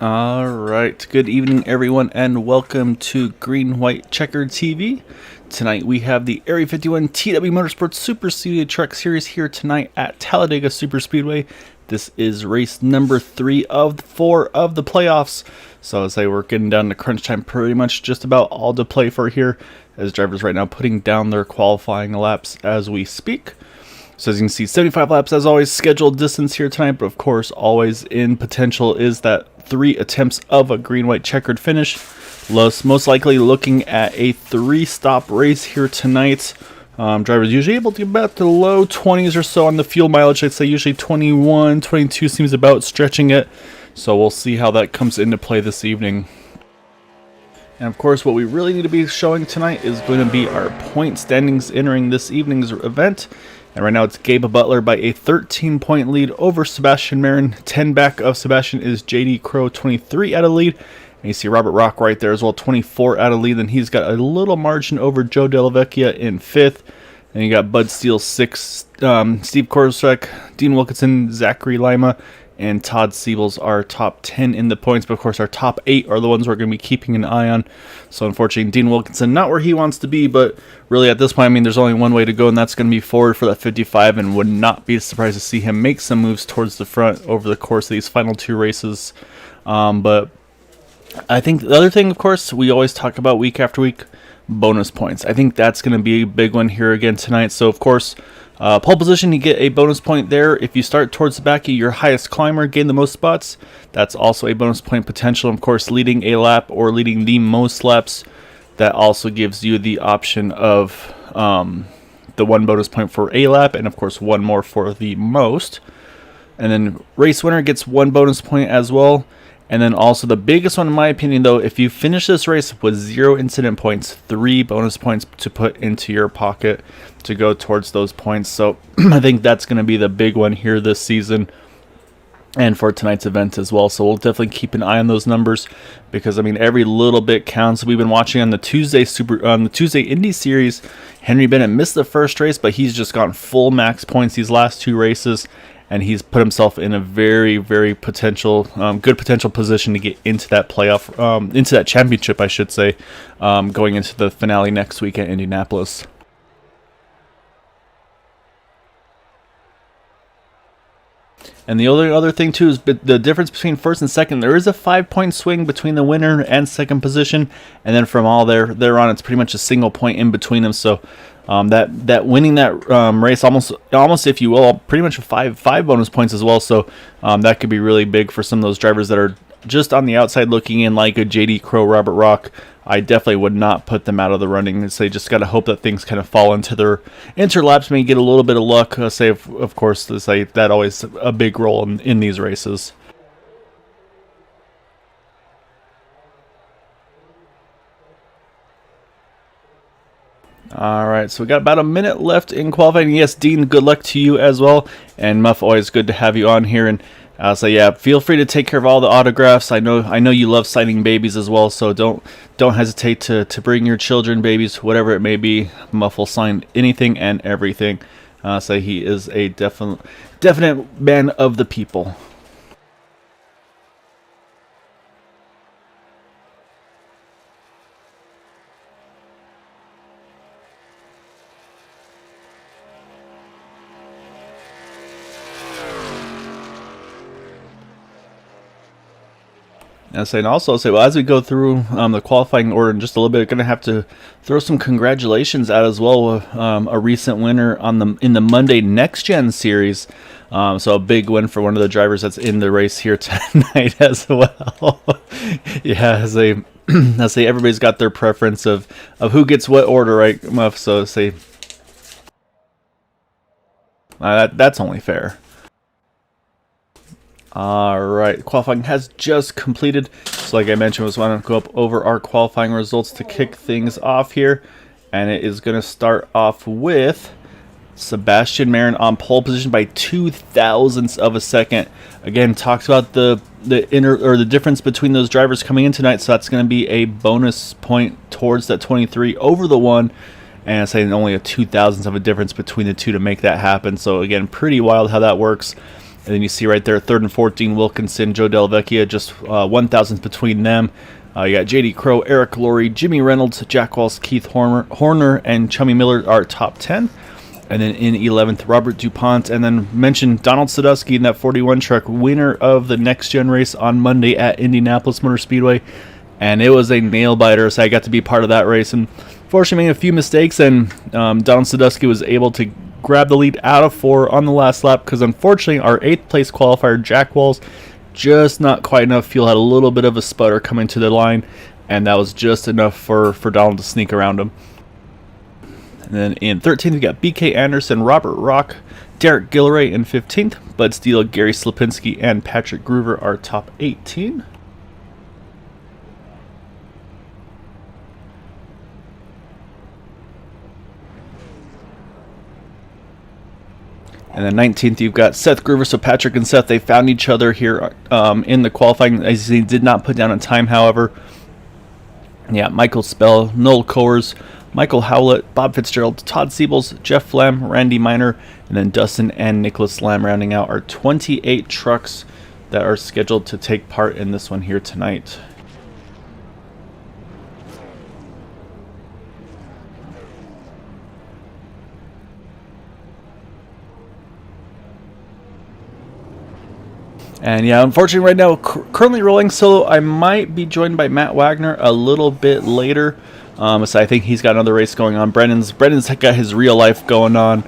All right, good evening, everyone, and welcome to Green White Checker TV. Tonight we have the Area 51 TWM Motorsports Super Speedway Truck Series here tonight at Talladega Superspeedway. This is race number 3 of 4 of the playoffs. So as I say, we're getting down to crunch time, pretty much just about all to play for here, as drivers right now putting down their qualifying laps as we speak. So as you can see, 75 laps as always, scheduled distance here tonight, but of course always in potential is that 3 attempts of a green-white checkered finish. Most likely looking at a 3-stop race here tonight. Drivers usually able to get about the low 20s or so on the fuel mileage. I'd say usually 21, 22 seems about stretching it. So we'll see how that comes into play this evening. And of course, what we really need to be showing tonight is going to be our point standings entering this evening's event. And right now it's Gabe Butler by a 13-point lead over Sebastian Marin. 10 back of Sebastian is JD Crow, 23 out of lead. And you see Robert Rock right there as well, 24 out of lead. Then he's got a little margin over Joe Della Vecchia in 5th. And you got Bud Steele 6th, Steve Korsek, Dean Wilkinson, Zachary Lima, and Todd Siebels are top 10 in the points. But of course, our top 8 are the ones we're going to be keeping an eye on. So unfortunately, Dean Wilkinson not where he wants to be, but really at this point, I mean, there's only one way to go, and that's going to be forward for that 55, and would not be surprised to see him make some moves towards the front over the course of these final 2 races. But I think the other thing, of course, we always talk about week after week, bonus points. I think that's going to be a big one here again tonight. So of course, pole position, you get a bonus point there. If you start towards the back of your highest climber, gain the most spots, that's also a bonus point potential. Of course, leading a lap or leading the most laps, that also gives you the option of the 1 bonus point for a lap, and of course 1 more for the most. And then race winner gets 1 bonus point as well. And then also the biggest one in my opinion though, if you finish this race with 0 incident points, 3 bonus points to put into your pocket to go towards those points. So I think that's going to be the big one here this season and for tonight's event as well. So we'll definitely keep an eye on those numbers, because I mean every little bit counts. We've been watching on the Tuesday Indy Series. Henry Bennett missed the first race, but he's just gotten full max points these last 2 races. And he's put himself in a very, very good potential position to get into that playoff, into that championship, I should say, going into the finale next week at Indianapolis. And the other thing too is the difference between first and second. There is a 5-point swing between the winner and second position, and then from all there on, it's pretty much a single point in between them. So that winning that race almost, if you will, pretty much five bonus points as well. So that could be really big for some of those drivers that are just on the outside looking in, like a JD Crow, Robert Rock. I definitely would not put them out of the running. So you just got to hope that things kind of fall into their interlaps, maybe get a little bit of luck. Of course, that always a big role in these races. Alright, so we got about a minute left in qualifying. Yes, Dean, good luck to you as well. And Muff, always good to have you on here. And so yeah, feel free to take care of all the autographs. I know you love signing babies as well, so don't hesitate to bring your children, babies, whatever it may be. Muff will sign anything and everything. So he is a definite man of the people. And also say, well, as we go through the qualifying order in just a little bit, going to have to throw some congratulations out as well. A recent winner in the Monday Next Gen Series. So a big win for one of the drivers that's in the race here tonight as well. Yeah, as I say, everybody's got their preference of who gets what order, right, Muff? So say that's only fair. Alright, qualifying has just completed. So like I mentioned, we want to go up over our qualifying results to kick things off here. And it is going to start off with Sebastian Marin on pole position by 0.02 of a second. Again, talks about the difference between those drivers coming in tonight. So that's going to be a bonus point towards that 23 over the 1. And saying only a 0.02 of a difference between the two to make that happen. So again, pretty wild how that works. And then you see right there, 3rd and 14, Wilkinson, Joe Delvecchia, just 1,000th between them. You got J.D. Crow, Eric Laurie, Jimmy Reynolds, Jack Walsh, Keith Horner, and Chummy Miller are top 10. And then in 11th, Robert DuPont. And then mentioned Donald Sadusky in that 41 truck, winner of the Next Gen race on Monday at Indianapolis Motor Speedway. And it was a nail-biter, so I got to be part of that race. And fortunately, made a few mistakes, and Donald Sadusky was able to grab the lead out of 4 on the last lap, because unfortunately, our 8th place qualifier, Jack Walsh, just not quite enough fuel, had a little bit of a sputter coming to the line, and that was just enough for Donald to sneak around him. And then in 13th, we got BK Anderson, Robert Rock, Derek Gilray in 15th. Bud Steele, Gary Slipinski, and Patrick Groover are top 18. And then 19th, you've got Seth Groover. So Patrick and Seth, they found each other here in the qualifying. As he did not put down a time, however. Yeah, Michael Spell, Noel Coers, Michael Howlett, Bob Fitzgerald, Todd Siebels, Jeff Lamb, Randy Miner, and then Dustin and Nicholas Lamb rounding out our 28 trucks that are scheduled to take part in this one here tonight. And yeah, unfortunately right now, currently rolling solo. I might be joined by Matt Wagner a little bit later. So I think he's got another race going on. Brennan's got his real life going on.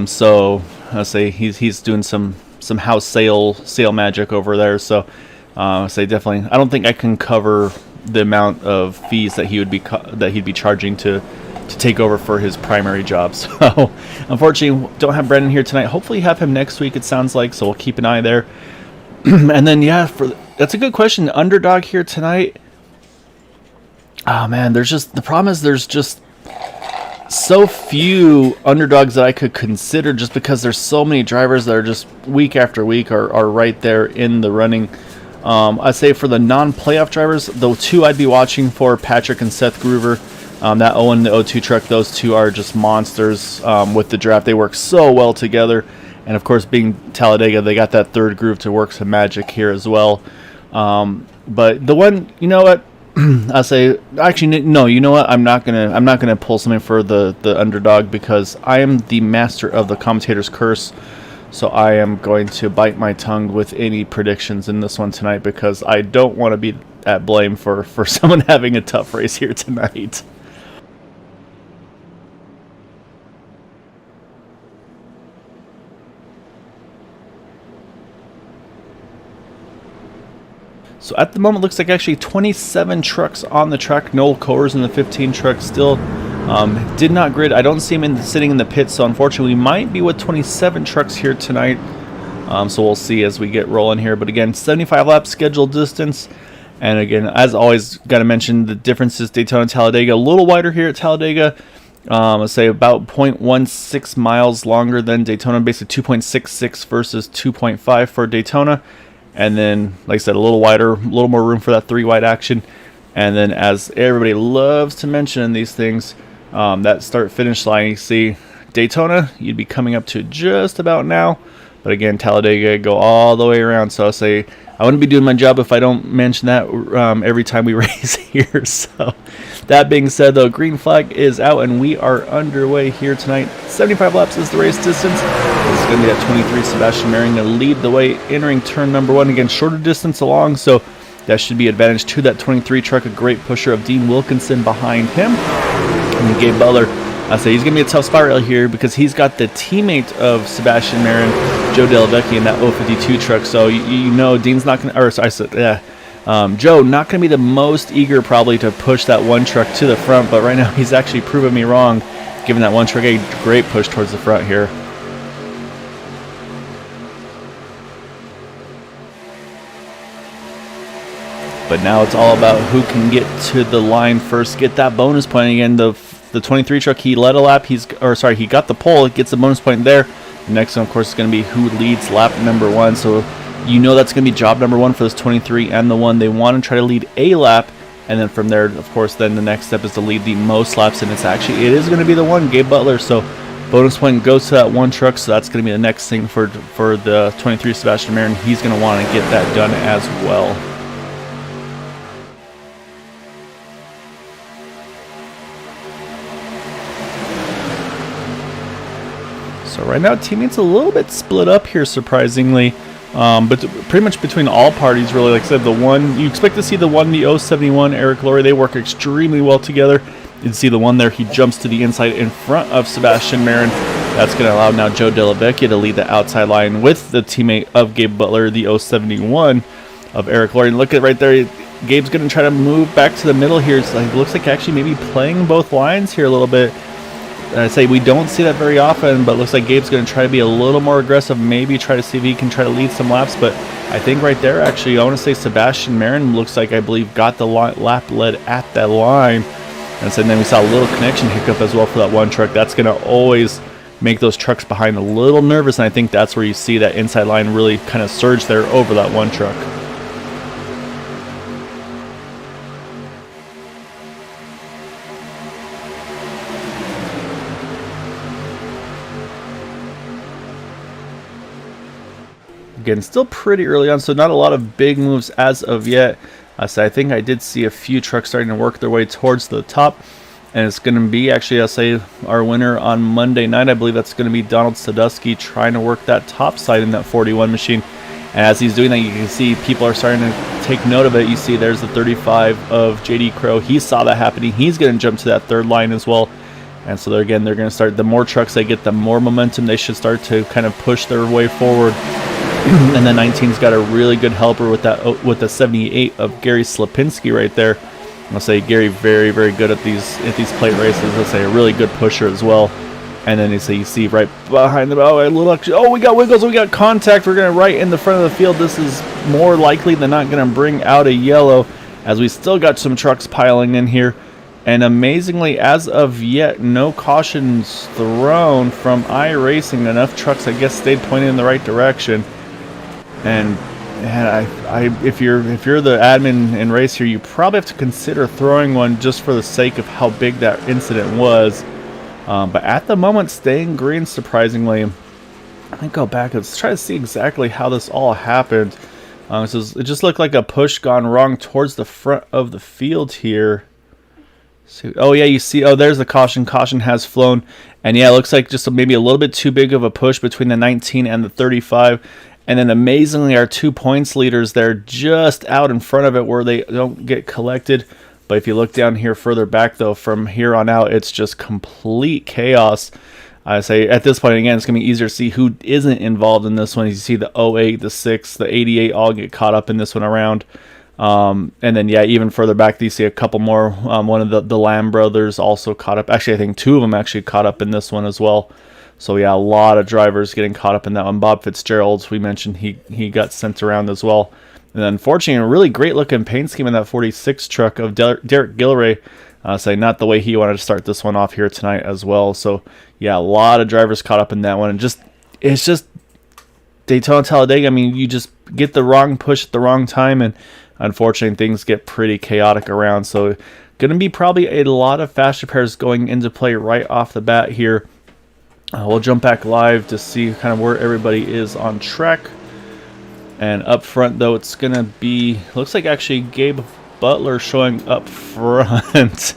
So I say he's doing some house sale magic over there. So I say definitely, I don't think I can cover the amount of fees that he'd be charging to take over for his primary job. So unfortunately, don't have Brendan here tonight. Hopefully have him next week, it sounds like. So we'll keep an eye there. And then, yeah, that's a good question. Underdog here tonight. Oh, man, the problem is there's just so few underdogs that I could consider, just because there's so many drivers that are just week after week are right there in the running. I'd say for the non-playoff drivers, the 2 I'd be watching for, Patrick and Seth Groover. That 0 and the 02 truck, those 2 are just monsters with the draft. They work so well together. And, of course, being Talladega, they got that 3rd group to work some magic here as well. But the one, you know what? I'll say, actually, no, you know what? I'm not gonna pull something for the underdog, because I am the master of the commentator's curse. So I am going to bite my tongue with any predictions in this one tonight, because I don't want to be at blame for someone having a tough race here tonight. So at the moment, looks like actually 27 trucks on the track. Noel Coers in the 15 truck still did not grid. I don't see him sitting in the pit, so unfortunately we might be with 27 trucks here tonight. So we'll see as we get rolling here. But again, 75 lap scheduled distance. And again, as always, got to mention the differences. Daytona and Talladega, a little wider here at Talladega. Let's say about 0.16 miles longer than Daytona, basically 2.66 versus 2.5 for Daytona. And then, like I said, a little wider, a little more room for that 3-wide action. And then, as everybody loves to mention in these things, that start-finish line, you see Daytona, you'd be coming up to just about now. But again, Talladega, go all the way around. So I'll say, I wouldn't be doing my job if I don't mention that every time we race here. So that being said, though, green flag is out and we are underway here tonight. 75 laps is the race distance. This is going to be at 23. Sebastian Marion going to lead the way, entering turn number 1. Again, shorter distance along, so that should be advantage to that 23 truck. A great pusher of Dean Wilkinson behind him. And Gabe Butler, I say he's going to be a tough spot right here, because he's got the teammate of Sebastian Marion, Joe Delvecchia, in that 052 truck. So you know Dean's not going to, or I said, Joe not going to be the most eager probably to push that one truck to the front, but right now he's actually proven me wrong, giving that one truck a great push towards the front here. But now it's all about who can get to the line first, get that bonus point. Again, the 23 truck, he led a lap. He got the pole. Gets the bonus point there. The next one, of course, is going to be who leads lap number 1. So you know that's going to be job number 1 for this 23 and the one they want to try to lead a lap. And then from there, of course, then the next step is to lead the most laps. And it is going to be the one, Gabe Butler. So Bonus point goes to that one truck, so that's going to be the next thing for the 23 Sebastian Marin. He's going to want to get that done as well. So right now, teammates a little bit split up here, surprisingly. But pretty much between all parties, really. Like I said, the one you expect to see the 071 Eric Gilray, they work extremely well together. You can see the one there, he jumps to the inside in front of Sebastian Marin. That's going to allow now Joe Delavecchia to lead the outside line with the teammate of Gabe Butler, the 071 of Eric Gilray. And look at right there, Gabe's going to try to move back to the middle here. It's like, looks like actually maybe playing both lines here a little bit. I say we don't see that very often, but looks like Gabe's going to try to be a little more aggressive, maybe try to see if he can try to lead some laps. But I think right there, actually, I want to say Sebastian Marin looks like, I believe, got the lap led at that line. And so then we saw a little connection hiccup as well for that one truck. That's going to always make those trucks behind a little nervous, and I think that's where you see that inside line really kind of surge there over that one truck. Again, still pretty early on, so not a lot of big moves as of yet. So I think I did see a few trucks starting to work their way towards the top, and it's going to be actually, I'll say, our winner on Monday night. I believe that's going to be Donald Sadusky trying to work that top side in that 41 machine. And as he's doing that, you can see people are starting to take note of it. You see there's the 35 of JD Crow. He saw that happening. He's going to jump to that third line as well. And so they're going to start, the more trucks they get, the more momentum they should start to kind of push their way forward. And then 19's got a really good helper with that, with the 78 of Gary Slapinski right there. I'll say Gary very, very good at these plate races. I'll say a really good pusher as well. And then you see right behind them, we got wiggles, we got contact. We're going to right in the front of the field. This is more likely than not going to bring out a yellow, as we still got some trucks piling in here. And amazingly, as of yet, no cautions thrown from iRacing. Enough trucks, I guess, stayed pointed in the right direction. And if you're the admin and racer, you probably have to consider throwing one just for the sake of how big that incident was. But at the moment, staying green, surprisingly. Let me go back. Let's try to see exactly how this all happened. So it just looked like a push gone wrong towards the front of the field here. So, oh yeah, you see, there's the caution. Caution has flown. And yeah, it looks like just maybe a little bit too big of a push between the 19 and the 35. And then amazingly, our 2 points leaders, they're just out in front of it where they don't get collected. But if you look down here further back, though, from here on out, it's just complete chaos. I say at this point, again, it's going to be easier to see who isn't involved in this one. You see the 08, the 6, the 88 all get caught up in this one around. And then, yeah, even further back, you see a couple more. One of the Lam brothers also caught up. Actually, I think two of them actually caught up in this one as well. So yeah, a lot of drivers getting caught up in that one. Bob Fitzgerald, we mentioned, he got sent around as well. And then unfortunately, a really great looking paint scheme in that 46 truck of Derek Gilray. Say not the way he wanted to start this one off here tonight as well. So yeah, a lot of drivers caught up in that one. And it's just Daytona Talladega. I mean, you just get the wrong push at the wrong time, and unfortunately things get pretty chaotic around. So going to be probably a lot of fast repairs going into play right off the bat here. We'll jump back live to see kind of where everybody is on track. And up front, though, it's going to be, looks like actually Gabe Butler showing up front.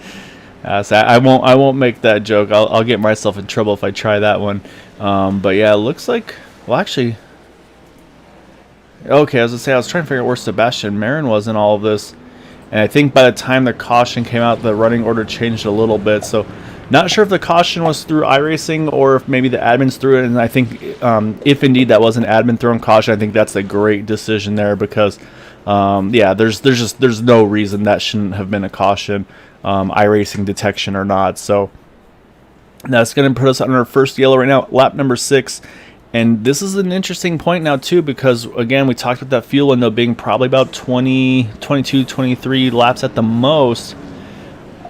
So I won't make that joke. I'll get myself in trouble if I try that one. But yeah, it looks like, well, actually, okay, I was going to say, I was trying to figure out where Sebastian Marin was in all of this. And I think by the time the caution came out, the running order changed a little bit. So not sure if the caution was through iRacing or if maybe the admins threw it. And I think if indeed that was an admin thrown caution, I think that's a great decision there because, yeah, there's no reason that shouldn't have been a caution, iRacing detection or not. So that's going to put us on our first yellow right now, lap number 6. And this is an interesting point now, too, because, again, we talked about that fuel window being probably about 20, 22, 23 laps at the most.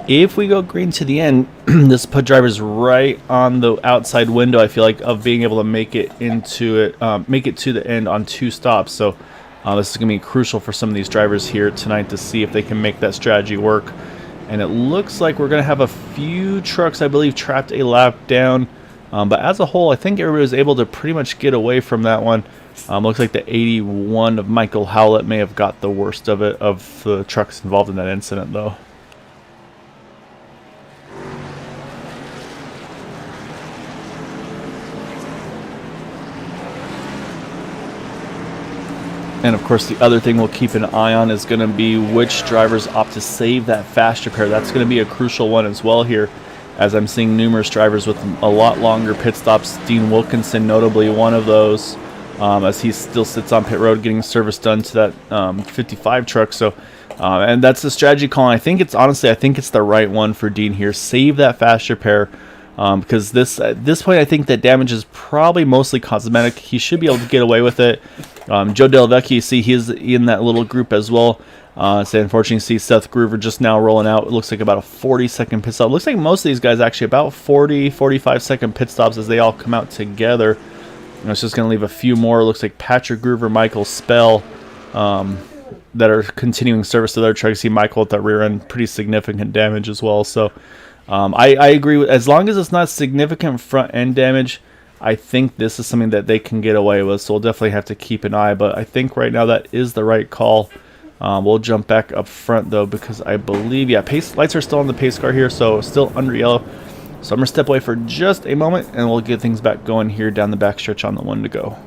If we go green to the end, this put drivers right on the outside window, I feel like, of being able to make it into it, make it to the end on 2 stops. So this is going to be crucial for some of these drivers here tonight to see if they can make that strategy work. And it looks like we're going to have a few trucks, I believe, trapped a lap down. But as a whole, I think everybody was able to pretty much get away from that one. Looks like the 81 of Michael Howlett may have got the worst of it, of the trucks involved in that incident, though. And of course, the other thing we'll keep an eye on is going to be which drivers opt to save that fast repair. That's going to be a crucial one as well here, as I'm seeing numerous drivers with a lot longer pit stops. Dean Wilkinson notably one of those, as he still sits on pit road getting service done to that 55 truck. So, and that's the strategy call. And I think it's honestly, I think it's the right one for Dean here. Save that fast repair. Because at this point, I think that damage is probably mostly cosmetic. He should be able to get away with it. Joe Delvecchio, you see he's in that little group as well. So unfortunately, you see Seth Groover just now rolling out. It looks like about a 40-second pit stop. It looks like most of these guys actually about 40, 45-second pit stops as they all come out together. And it's just going to leave a few more. It looks like Patrick Groover, Michael Spell, that are continuing service to their truck. You see Michael at that rear end, pretty significant damage as well. So I agree with, as long as it's not significant front end damage, I think this is something that they can get away with. So we'll definitely have to keep an eye. But I think right now that is the right call. We'll jump back up front though, because I believe, yeah, pace lights are still on the pace car here, so still under yellow. So I'm gonna step away for just a moment, and we'll get things back going here down the backstretch on the 1 to go.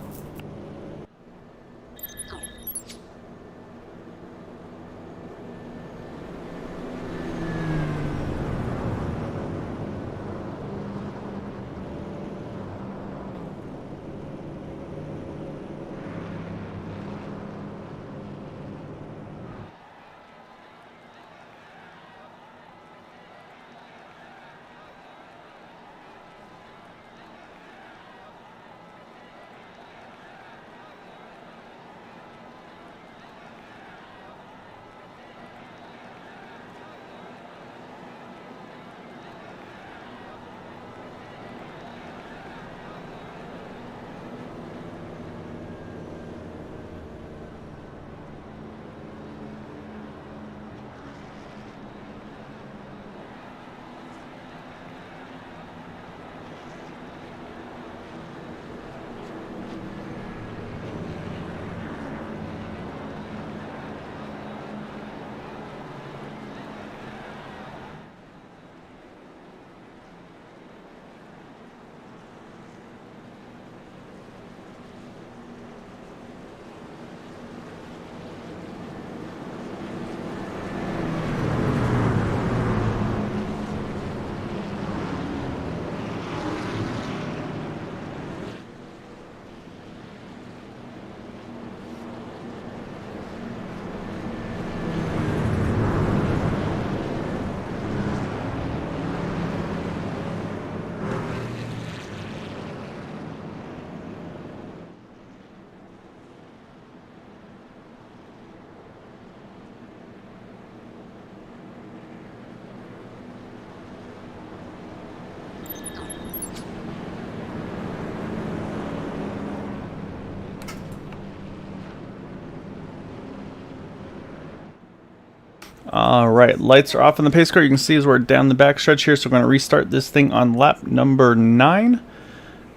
Alright, lights are off on the pace car. You can see as we're down the back stretch here, so we're going to restart this thing on lap number 9.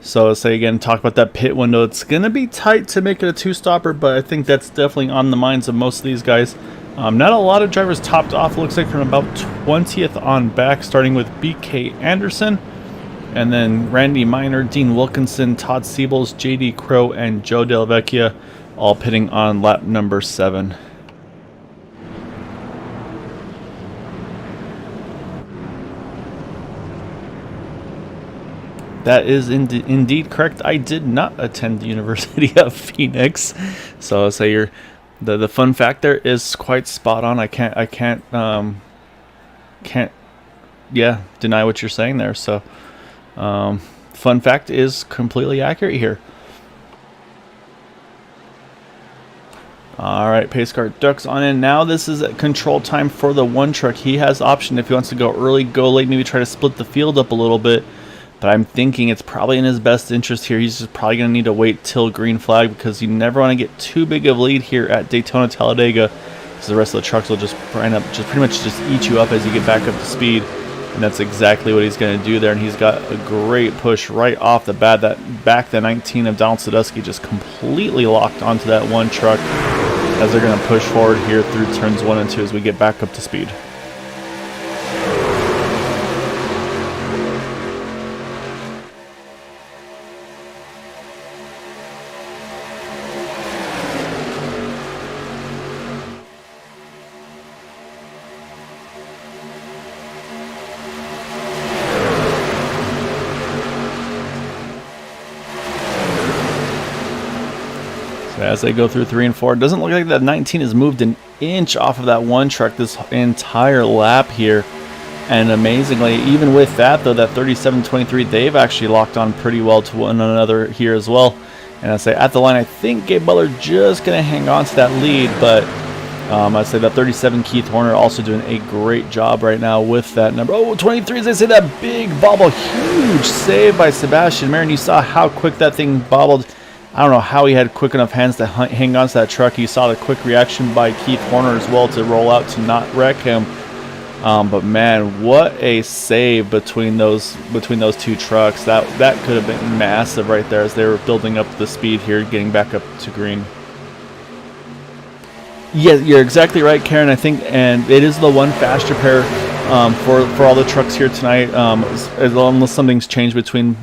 So let's say again, talk about that pit window. It's going to be tight to make it a two-stopper, but I think that's definitely on the minds of most of these guys. Not a lot of drivers topped off, looks like, from about 20th on back, starting with BK Anderson, and then Randy Miner, Dean Wilkinson, Todd Siebels, JD Crow, and Joe Delvecchio all pitting on lap number 7. That is indeed correct. I did not attend the University of Phoenix, so I'll say you're the fun fact there is quite spot on. I can't deny what you're saying there. So fun fact is completely accurate here. All right, pace car ducks on in. Now this is control time for the one truck. He has option if he wants to go early, go late, maybe try to split the field up a little bit. But I'm thinking it's probably in his best interest here. He's just probably going to need to wait till green flag, because you never want to get too big of a lead here at Daytona Talladega, because the rest of the trucks will just pretty much just eat you up as you get back up to speed. And that's exactly what he's going to do there. And he's got a great push right off the bat. That back the 19 of Donald Sadusky just completely locked onto that one truck as they're going to push forward here through turns 1 and 2 as we get back up to speed. As they go through 3 and 4, it doesn't look like that 19 has moved an inch off of that one truck this entire lap here. And amazingly, even with that though, that 37-23, they've actually locked on pretty well to one another here as well. And I say at the line, I think Gabe Butler just going to hang on to that lead, but I'd say that 37 Keith Horner also doing a great job right now with that number. Oh, 23, as they say, that big bobble, huge save by Sebastian Marin. You saw how quick that thing bobbled. I don't know how he had quick enough hands to hang on to that truck. You saw the quick reaction by Keith Horner as well to roll out to not wreck him. But man, what a save between those two trucks. That could have been massive right there as they were building up the speed here, getting back up to green. Yeah, you're exactly right, Karen. I think, and it is the one faster pair for all the trucks here tonight, unless something's changed between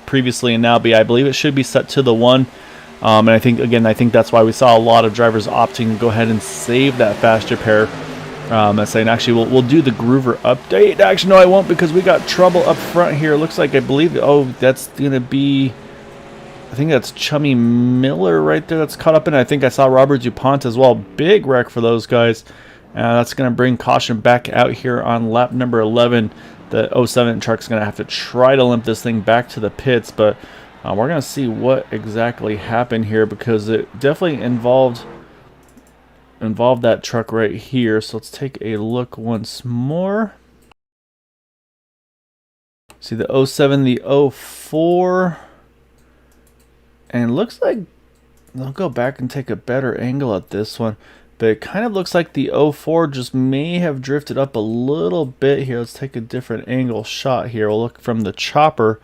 previously and now. But yeah, I believe it should be set to the 1. And I think that's why we saw a lot of drivers opting to go ahead and save that faster pair. And saying, actually, we'll do the Groover update. Actually, no, I won't, because we got trouble up front here. It looks like, I believe, oh, that's going to be, I think that's Chummy Miller right there that's caught up in it. I think I saw Robert DuPont as well. Big wreck for those guys. That's going to bring caution back out here on lap number 11. The 07 truck's going to have to try to limp this thing back to the pits, but we're going to see what exactly happened here, because it definitely involved that truck right here. So let's take a look once more. See the 07, the 04. And it looks like, I'll go back and take a better angle at this one, but it kind of looks like the 04 just may have drifted up a little bit here. Let's take a different angle shot here. We'll look from the chopper.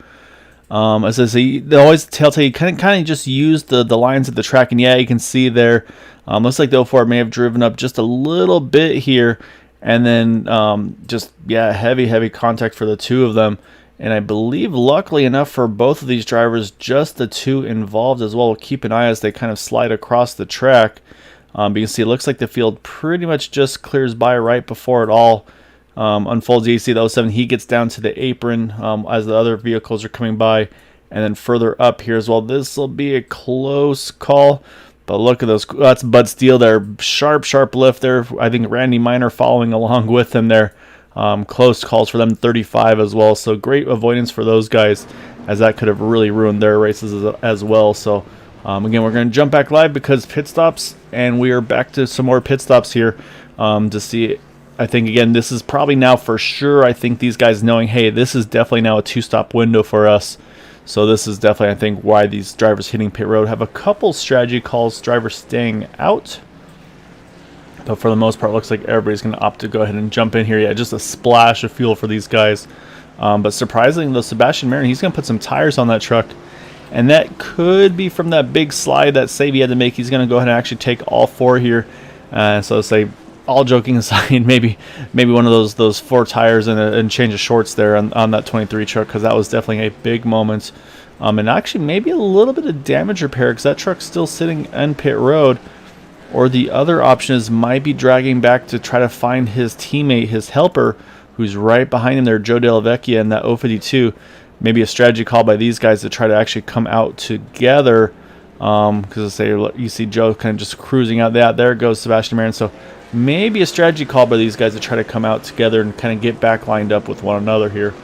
As I say, they always tell you kind of just use the lines of the track, and yeah, you can see there. Looks like the 04 may have driven up just a little bit here, and then just, yeah, heavy contact for the two of them. And I believe, luckily enough for both of these drivers, just the two involved as well. We'll keep an eye as they kind of slide across the track. But you can see it looks like the field pretty much just clears by right before it all unfolds. You see the 07, he gets down to the apron as the other vehicles are coming by. And then further up here as well, this will be a close call. But look at those, that's Bud Steele there, sharp lift there. I think Randy Minor following along with him there. Close calls for them, 35 as well. So great avoidance for those guys, as that could have really ruined their races as well. So again, we're going to jump back live because pit stops, and we are back to some more pit stops here to see. I think, again, this is probably now for sure, I think these guys knowing, hey, this is definitely now a 2-stop window for us. So this is definitely, I think, why these drivers hitting pit road have a couple strategy calls, drivers staying out. But for the most part, it looks like everybody's going to opt to go ahead and jump in here. Yeah, just a splash of fuel for these guys. But surprisingly, though, Sebastian Marin, he's going to put some tires on that truck. And that could be from that big slide, that save he had to make. He's going to go ahead and actually take all 4 here. So say, all joking aside, maybe one of those 4 tires and change of shorts there on that 23 truck, because that was definitely a big moment. And actually maybe a little bit of damage repair, because that truck's still sitting on pit road. Or the other option is might be dragging back to try to find his teammate, his helper, who's right behind him there, Joe Della Vecchia in that 052. Maybe a strategy call by these guys to try to actually come out together. Because I say, you see Joe kind of just cruising out. There goes Sebastian Marin. So maybe a strategy call by these guys to try to come out together and kind of get back lined up with one another here.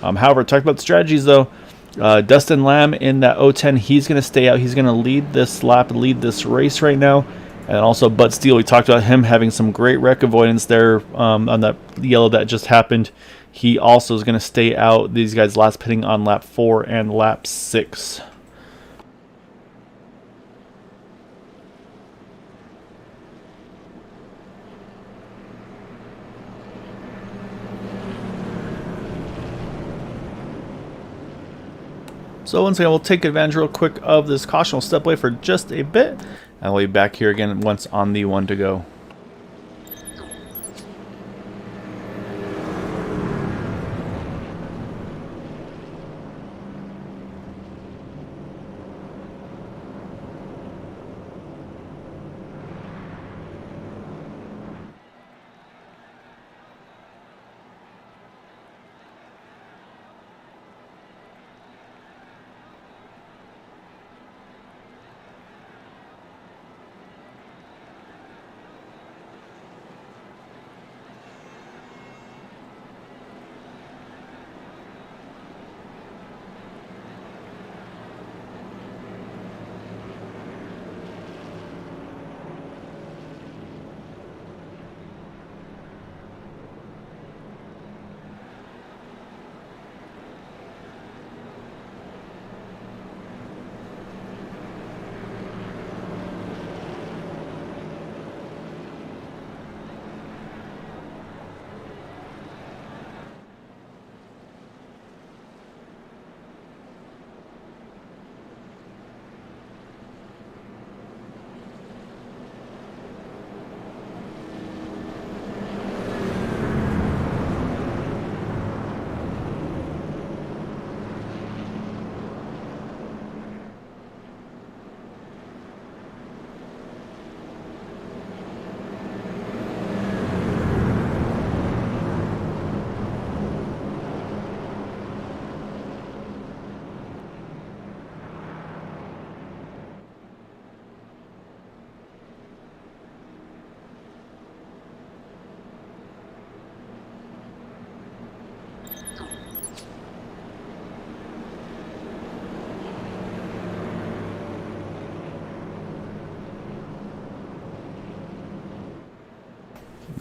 However, talk about the strategies though. Dustin Lam in that 010, he's going to stay out. He's going to lead this lap, lead this race right now. And also Bud Steele, we talked about him having some great wreck avoidance there on that yellow that just happened. He also is going to stay out. These guys last pitting on lap 4 and lap 6. So once again, we'll take advantage real quick of this caution. We'll step away for just a bit, and we'll be back here again once on the one to go.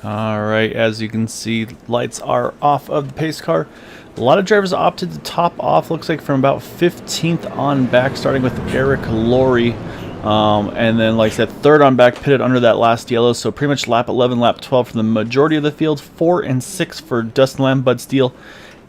Alright, as you can see, lights are off of the pace car. A lot of drivers opted to top off, looks like from about 15th on back, starting with Eric Laurie. And then, like I said, third on back, pitted under that last yellow. So pretty much lap 11, lap 12 for the majority of the field. 4 and 6 for Dustin Lam, Bud Steele.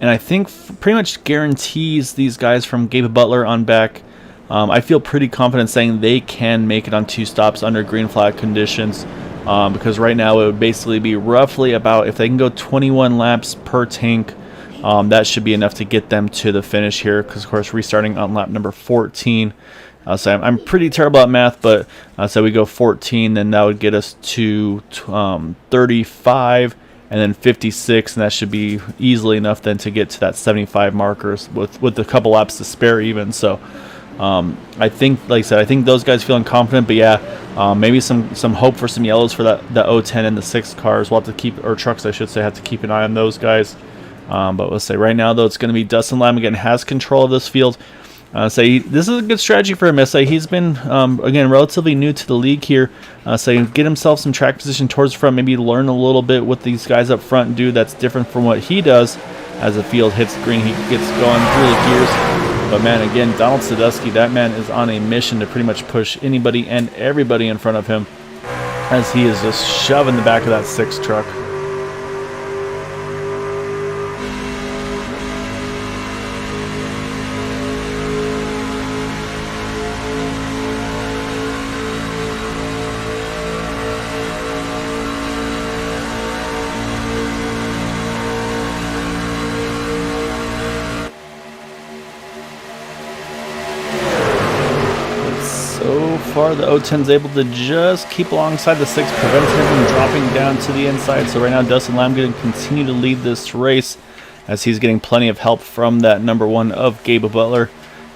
And I think pretty much guarantees these guys from Gabe Butler on back. I feel pretty confident saying they can make it on 2 stops under green flag conditions. Because right now it would basically be roughly about, if they can go 21 laps per tank, that should be enough to get them to the finish here, because of course restarting on lap number 14. So I'm pretty terrible at math, but so we go 14, then that would get us to 35 and then 56, and that should be easily enough then to get to that 75 markers with a couple laps to spare even. So I think, like I said, I think those guys feeling confident, but yeah, maybe some hope for some yellows for the 010 and the 6 cars. We'll have to keep, or trucks I should say, have to keep an eye on those guys. But let's say right now though, it's going to be Dustin Lam again, has control of this field. This is a good strategy for him. He's been again relatively new to the league here. Get himself some track position towards the front, maybe learn a little bit what these guys up front do that's different from what he does. As the field hits green, he gets going through the gears. But man, again, Donald Sadusky, that man is on a mission to pretty much push anybody and everybody in front of him, as he is just shoving the back of that 6 truck. So far, the 010's able to just keep alongside the 6, preventing him from dropping down to the inside. So right now, Dustin Lam going to continue to lead this race, as he's getting plenty of help from that number 1 of Gabe Butler.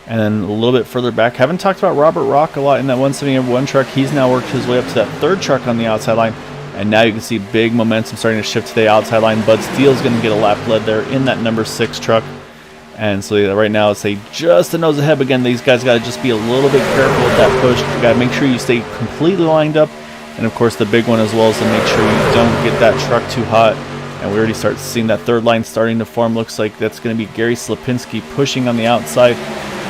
And then a little bit further back, haven't talked about Robert Rock a lot in that 171 truck. He's now worked his way up to that 3rd truck on the outside line. And now you can see big momentum starting to shift to the outside line. Bud Steele's going to get a lap led there in that number 6 truck. And so yeah, right now, it's just a nose ahead. Again, these guys got to just be a little bit careful with that push. You got to make sure you stay completely lined up. And of course, the big one as well is to make sure you don't get that truck too hot. And we already start seeing that 3rd line starting to form. Looks like that's going to be Gary Slapinski pushing on the outside.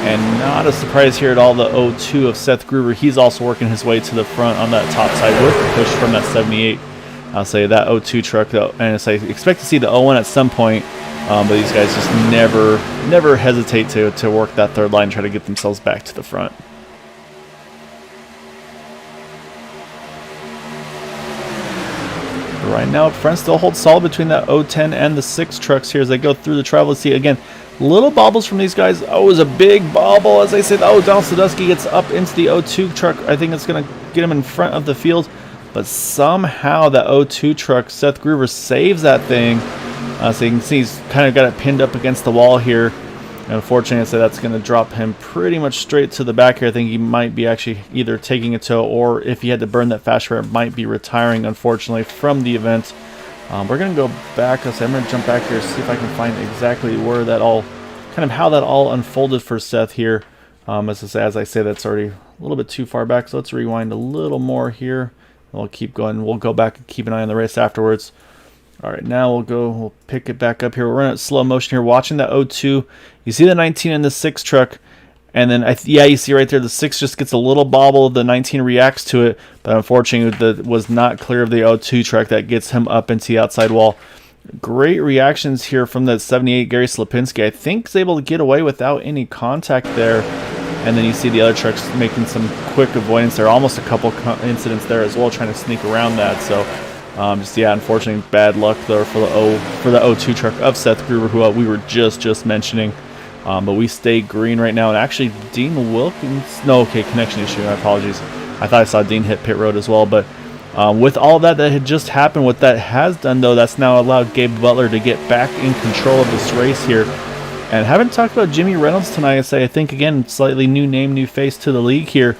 And not a surprise here at all, the 02 of Seth Gruber. He's also working his way to the front on that top side with the push from that 78. I'll say that 02 truck, though, and I expect to see the 01 at some point, but these guys just never hesitate to work that third line and try to get themselves back to the front. Right now up front still holds solid between that 010 and the 6 trucks here as they go through the travel. See again, little bobbles from these guys. Oh, it was a big bobble as they say. Oh, Donald Sadusky gets up into the 02 truck. I think it's going to get him in front of the field, but somehow that 02 truck, Seth Groover, saves that thing. So you can see he's kind of got it pinned up against the wall here. And unfortunately, I say that's going to drop him pretty much straight to the back here. I think he might be actually either taking a tow, or if he had to burn that fast rear, might be retiring, unfortunately, from the event. We're going to go back. I'm going to jump back here, see if I can find exactly where that all, kind of how that all unfolded for Seth here. As I say, that's already a little bit too far back. So let's rewind a little more here. We'll keep going. We'll go back and keep an eye on the race afterwards. All right, now we'll pick it back up here. We're running at slow motion here, watching that 02. You see the 19 in the 6 truck, and then you see right there the 6 just gets a little bobble. The 19 reacts to it, but unfortunately that was not clear of the 02 truck. That gets him up into the outside wall. Great reactions here from the 78 Gary Slapinski. I think he's able to get away without any contact there. And then you see the other trucks making some quick avoidance there. Almost a couple incidents there as well, trying to sneak around that. So unfortunately, bad luck there for the 02 truck of Seth Groover, who we were just mentioning. But we stay green right now. And actually, Dean Wilkins, connection issue. My apologies. I thought I saw Dean hit pit road as well. But with all that had just happened, what that has done, though, that's now allowed Gabe Butler to get back in control of this race here. And haven't talked about Jimmy Reynolds tonight. I think, again, slightly new name, new face to the league here.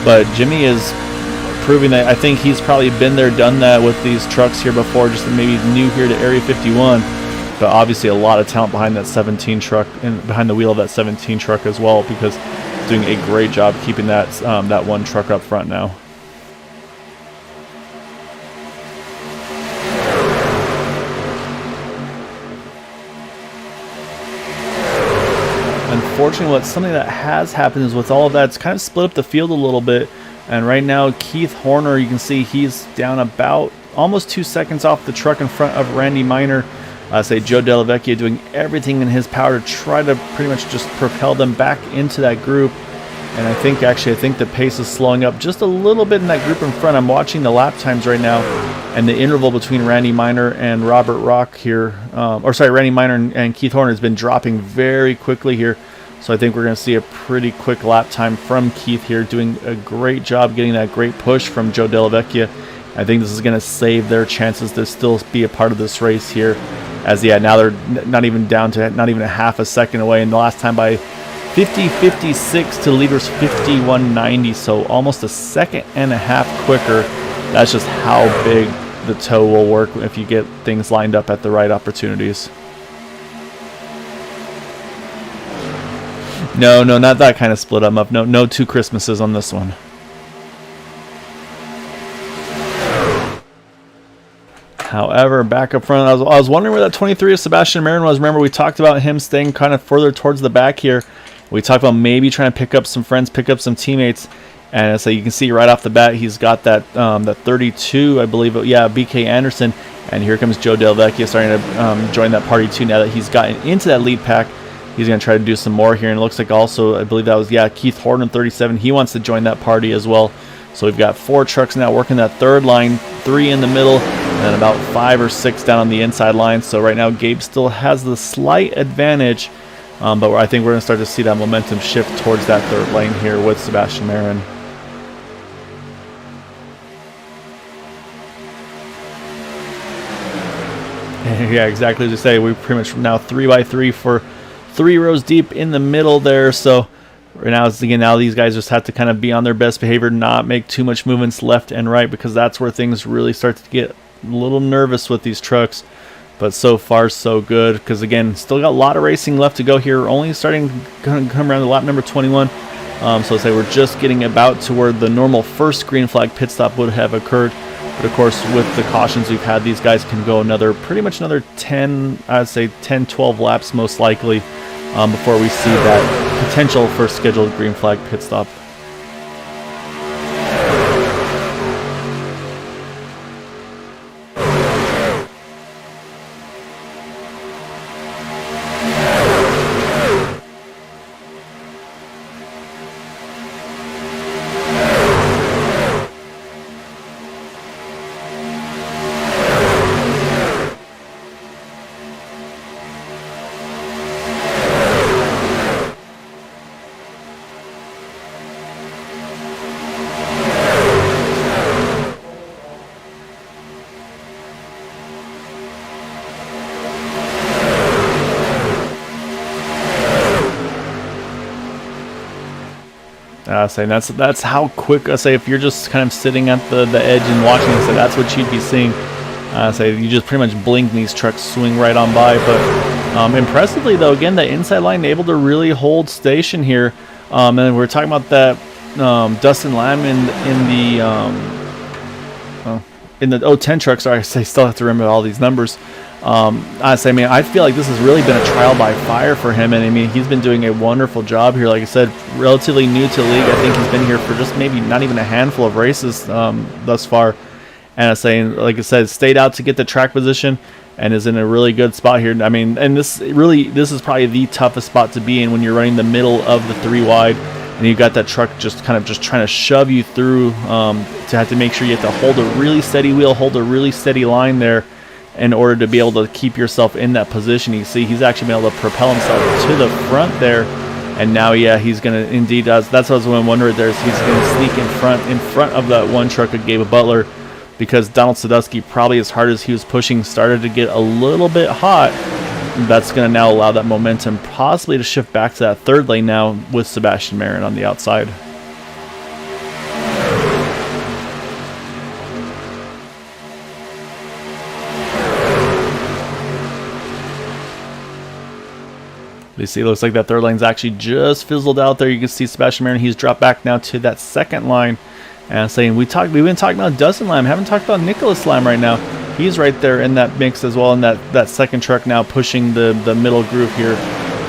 But Jimmy is proving that I think he's probably been there, done that with these trucks here before, just maybe new here to Area 51. But obviously a lot of talent behind that 17 truck and behind the wheel of that 17 truck as well, because doing a great job keeping that that one truck up front now. Unfortunately, something that has happened is with all of that, it's kind of split up the field a little bit. And right now, Keith Horner, you can see he's down about almost 2 seconds off the truck in front of Randy Minor. Joe Della Vecchia doing everything in his power to try to pretty much just propel them back into that group. And I think the pace is slowing up just a little bit in that group in front. I'm watching the lap times right now, and the interval between Randy Minor and Robert Rock here, Randy Minor and Keith Horner has been dropping very quickly here. So I think we're going to see a pretty quick lap time from Keith here, doing a great job getting that great push from Joe Della Vecchia. I think this is going to save their chances to still be a part of this race here. As now they're not even down to not even a half a second away, and the last time by 50.56 to the leaders 51.90, so almost a second and a half quicker. That's just how big the tow will work if you get things lined up at the right opportunities. No, not that kind of split up. No 2 Christmases on this one. However, back up front, I was wondering where that 23 of Sebastian Marin was. Remember, we talked about him staying kind of further towards the back here. We talked about maybe trying to pick up some friends, pick up some teammates. And so you can see right off the bat, he's got that 32, I believe. BK Anderson. And here comes Joe Del Vecchio starting to join that party too. Now that he's gotten into that lead pack, he's going to try to do some more here. And it looks like also, I believe that was, Keith Horton, 37. He wants to join that party as well. So we've got 4 trucks now working that third line, 3 in the middle, and then about 5 or 6 down on the inside line. So right now, Gabe still has the slight advantage, but I think we're going to start to see that momentum shift towards that third lane here with Sebastian Marin. Yeah, exactly as you say. We pretty much now 3x3 for 3 rows deep in the middle there. So right now, these guys just have to kind of be on their best behavior, not make too much movements left and right, because that's where things really start to get a little nervous with these trucks. But so far, so good, because again, still got a lot of racing left to go here. Only starting to come around to lap number 21. So let's say we're just getting about to where the normal first green flag pit stop would have occurred. But of course, with the cautions we've had, these guys can go pretty much another 10, I'd say 10, 12 laps most likely, before we see that potential for scheduled green flag pit stop. saying that's how quick. I say if you're just kind of sitting at the edge and watching this, that's what you'd be seeing. Say you just pretty much blink and these trucks swing right on by. But impressively though, again, the inside line able to really hold station here. And we're talking about that Dustin Lam in the 010 truck. Sorry, I still have to remember all these numbers. I mean, I feel like this has really been a trial by fire for him, and I mean, he's been doing a wonderful job here. Like I said, relatively new to the league. I think he's been here for just maybe not even a handful of races thus far. And I'm saying, like I said, stayed out to get the track position and is in a really good spot here. I mean, and this is probably the toughest spot to be in when you're running the middle of the 3 wide. And you got that truck just kind of trying to shove you through to have to make sure you have to hold a really steady wheel, hold a really steady line there in order to be able to keep yourself in that position. You see he's actually been able to propel himself to the front there. And now, yeah, he's going to indeed does. That's what I was wondering there. He's going to sneak in front of that one truck of Gabe Butler, because Donald Sadusky, probably as hard as he was pushing, started to get a little bit hot. That's going to now allow that momentum possibly to shift back to that 3rd lane now with Sebastian Marin on the outside. You see, it looks like that 3rd lane's actually just fizzled out there. You can see Sebastian Marin, he's dropped back now to that 2nd line. And saying we've been talking about Dustin Lam, haven't talked about Nicholas Lam right now. He's right there in that mix as well, in that 2nd truck now pushing the middle group here.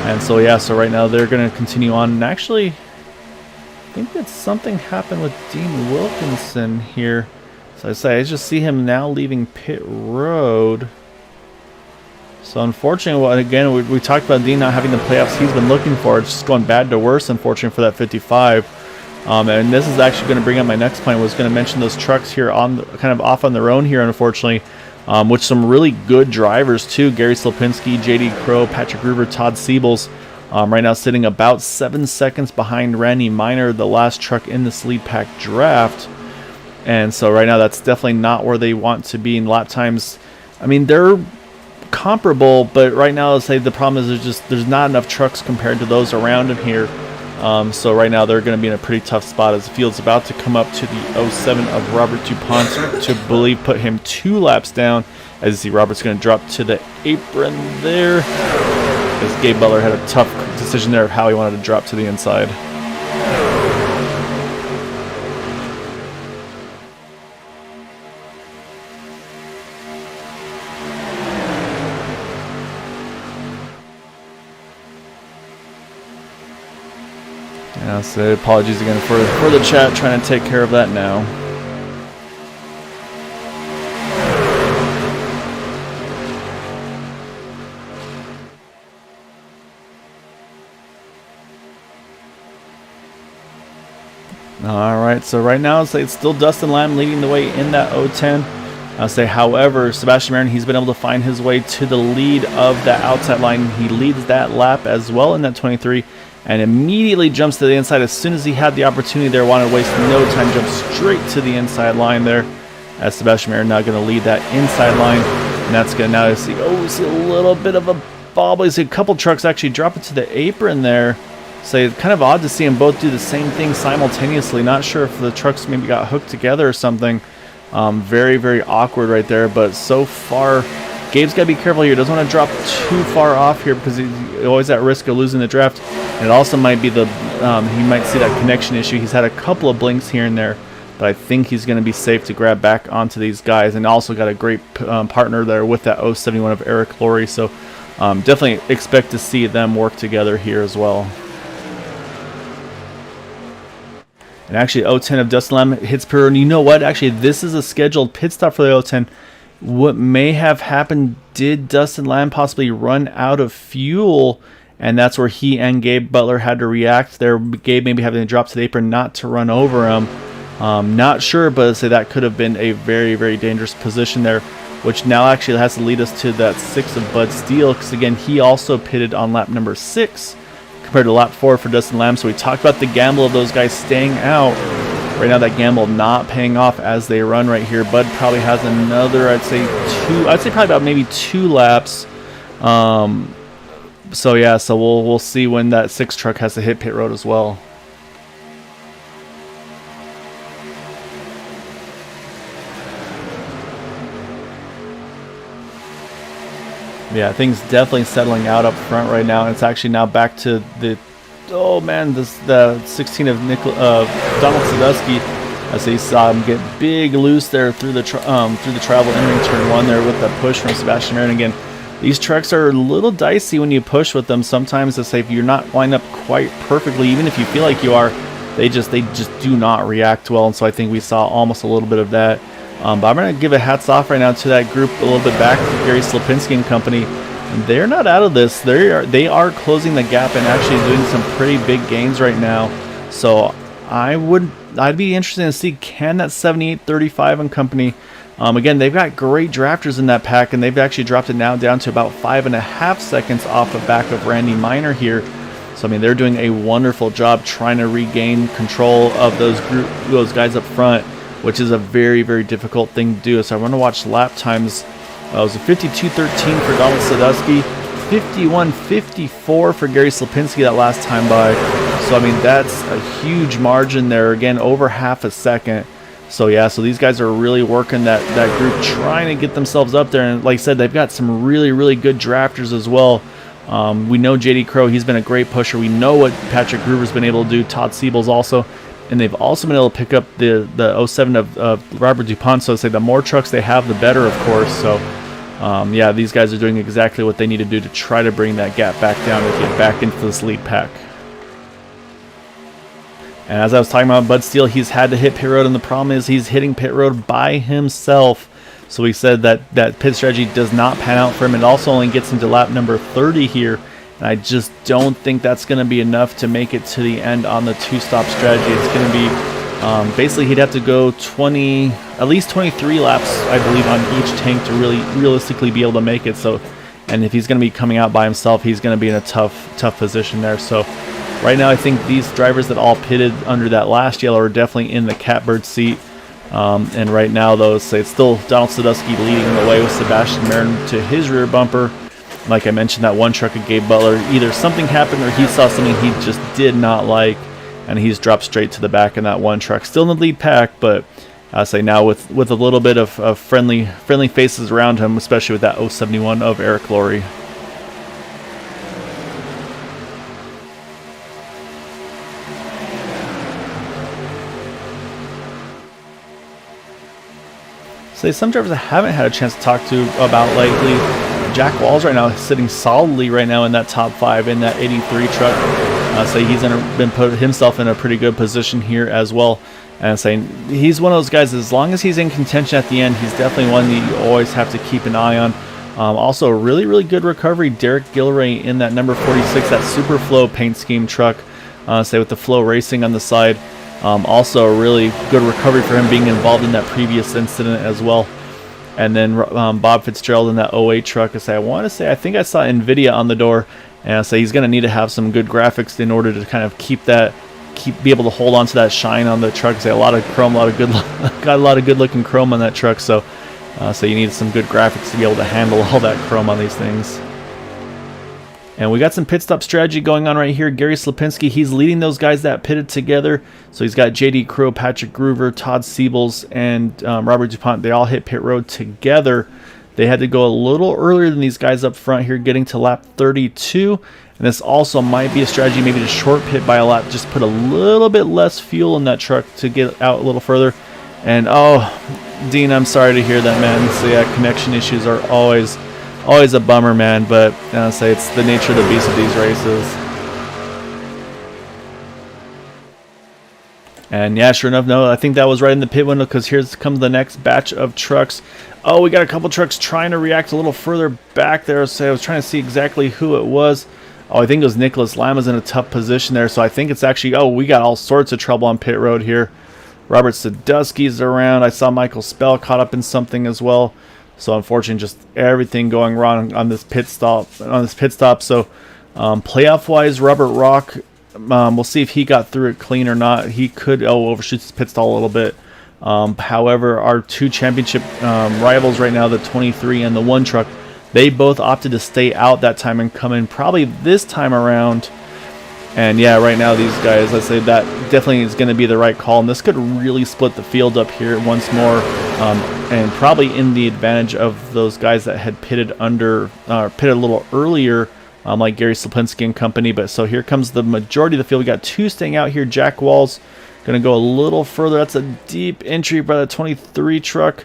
And so yeah, so right now they're going to continue on. And actually, I think that something happened with Dean Wilkinson here. So I just see him now leaving pit road. So unfortunately, well, again, we talked about Dean not having the playoffs he's been looking for. It's just going bad to worse, unfortunately, for that 55. And this is actually going to bring up my next point. I was going to mention those trucks here kind of off on their own here, unfortunately, with some really good drivers too. Gary Slopinski, JD Crow, Patrick Gruber, Todd Siebels, right now sitting about 7 seconds behind Randy Miner, the last truck in this lead pack draft. And so right now that's definitely not where they want to be in lap times. I mean, they're comparable, but right now, let's say the problem is there's not enough trucks compared to those around him here. So right now they're going to be in a pretty tough spot as the field's about to come up to the 07 of Robert DuPont to believe put him 2 laps down. As you see, Robert's going to drop to the apron there, as Gabe Butler had a tough decision there of how he wanted to drop to the inside. Yeah, so apologies again for the chat, trying to take care of that now. Alright, so right now it's still Dustin Lam leading the way in that 010. However, Sebastian Marin, he's been able to find his way to the lead of that outside line. He leads that lap as well in that 23. And immediately jumps to the inside as soon as he had the opportunity there. Wanted to waste no time, jump straight to the inside line there. As Sebastian Marin now going to lead that inside line. And that's going to now see, see a little bit of a bobble. You see a couple trucks actually drop it to the apron there. So it's kind of odd to see them both do the same thing simultaneously. Not sure if the trucks maybe got hooked together or something. Very, very awkward right there. But so far, Gabe's got to be careful here. Doesn't want to drop too far off here because he's always at risk of losing the draft. And it also might be he might see that connection issue. He's had a couple of blinks here and there, but I think he's going to be safe to grab back onto these guys. And also got a great partner there with that 071 of Eric Laurie. So definitely expect to see them work together here as well. And actually, 010 of Dustin Lam hits pit road. And you know what? Actually, this is a scheduled pit stop for the 010. What may have happened, did Dustin Lam possibly run out of fuel? And that's where he and Gabe Butler had to react there. Gabe maybe having to drop to the apron not to run over him. Not sure, but I'd say that could have been a very, very dangerous position there, which now actually has to lead us to that 6 of Bud Steele, because again, he also pitted on lap number 6 compared to lap 4 for Dustin Lam. So we talked about the gamble of those guys staying out. Right now, that gamble not paying off as they run right here. Bud probably has another, I'd say probably about maybe 2 laps. So yeah, so we'll see when that 6 truck has to hit pit road as well. Yeah, things definitely settling out up front right now. And it's actually now back to the, oh man, the 16 of Donald Sadusky. As you saw him get big loose there through the travel entering turn 1 there with the push from Sebastian Marin again. These trucks are a little dicey when you push with them. Sometimes they say if you're not lined up quite perfectly, even if you feel like you are, they just do not react well. And so I think we saw almost a little bit of that. But I'm going to give a hats off right now to that group a little bit back, Gary Slipinski and company. They're not out of this. They are closing the gap and actually doing some pretty big gains right now. So I'd be interested to see, can that 7835 and company, again, they've got great drafters in that pack, and they've actually dropped it now down to about 5.5 seconds off the back of Randy Minor here. So I mean, they're doing a wonderful job trying to regain control of those guys up front, which is a very, very difficult thing to do. So I want to watch lap times. It was a 52:13 for Donald Sadusky, 51:54 for Gary Slipinski that last time by. So I mean, that's a huge margin there. Again, over half a second. So yeah, so these guys are really working that group, trying to get themselves up there. And like I said, they've got some really, really good drafters as well. We know JD Crow, he's been a great pusher. We know what Patrick Gruber's been able to do. Todd Siebel's also. And they've also been able to pick up the 07 of Robert DuPont. So say the more trucks they have, the better, of course. So yeah, these guys are doing exactly what they need to do to try to bring that gap back down and get back into this lead pack. And as I was talking about Bud Steele, he's had to hit pit road, and the problem is he's hitting pit road by himself. So we said that pit strategy does not pan out for him. It also only gets him to lap number 30 here. And I just don't think that's going to be enough to make it to the end on the two-stop strategy. It's going to be basically he'd have to go at least 23 laps, I believe, on each tank to really realistically be able to make it. So, and if he's going to be coming out by himself, he's going to be in a tough position there. So right now, I think these drivers that all pitted under that last yellow are definitely in the catbird seat. And right now, though, it's still Donald Sadusky leading the way with Sebastian Marin to his rear bumper. Like I mentioned, that one truck of Gabe Butler, either something happened or he saw something he just did not like, and he's dropped straight to the back in that one truck. Still in the lead pack, but I say now with a little bit of friendly faces around him, especially with that 071 of Eric Laurie. So some drivers I haven't had a chance to talk to about lately. Jack Walls right now is sitting solidly right now in that top 5 in that 83 truck. So he's been put himself in a pretty good position here as well. And saying he's one of those guys, as long as he's in contention at the end, he's definitely one that you always have to keep an eye on. Also a really, really good recovery, Derek Gilray in that number 46, that Superflow paint scheme truck, say with the Flow Racing on the side. Also a really good recovery for him being involved in that previous incident as well. And then Bob Fitzgerald in that 08 truck. I think I saw NVIDIA on the door, and I say he's going to need to have some good graphics in order to kind of be able to hold on to that shine on the truck. A lot of chrome, got a lot of good looking chrome on that truck. So you need some good graphics to be able to handle all that chrome on these things. And we got some pit stop strategy going on right here. Gary Slipinski, he's leading those guys that pitted together. So he's got JD Crow, Patrick Gruber, Todd Siebels, and Robert DuPont. They all hit pit road together. They had to go a little earlier than these guys up front here, getting to lap 32. And this also might be a strategy, maybe to short pit by a lap, just put a little bit less fuel in that truck to get out a little further. And oh, Dean, I'm sorry to hear that, man. So yeah, connection issues are always a bummer, man, but say it's the nature of the beast of these races. And yeah, sure enough, no, I think that was right in the pit window, because here comes the next batch of trucks. Oh, we got a couple trucks trying to react a little further back there, so I was trying to see exactly who it was. Oh, I think it was Nicholas Lam is in a tough position there, so I think it's actually, oh, we got all sorts of trouble on pit road here. Robert Sadusky's around. I saw Michael Spell caught up in something as well. So unfortunately, just everything going wrong on this pit stop. So playoff-wise, Robert Rock, we'll see if he got through it clean or not. He could overshoot his pit stall a little bit. However, our two championship rivals right now, the 23 and the 1 truck, they both opted to stay out that time and come in probably this time around. And yeah, right now these guys, let's say that definitely is going to be the right call. And this could really split the field up here once more. And probably in the advantage of those guys that had pitted pitted a little earlier, like Gary Slipinski and company. But so here comes the majority of the field. We got 2 staying out here. Jack Walls going to go a little further. That's a deep entry by the 23 truck.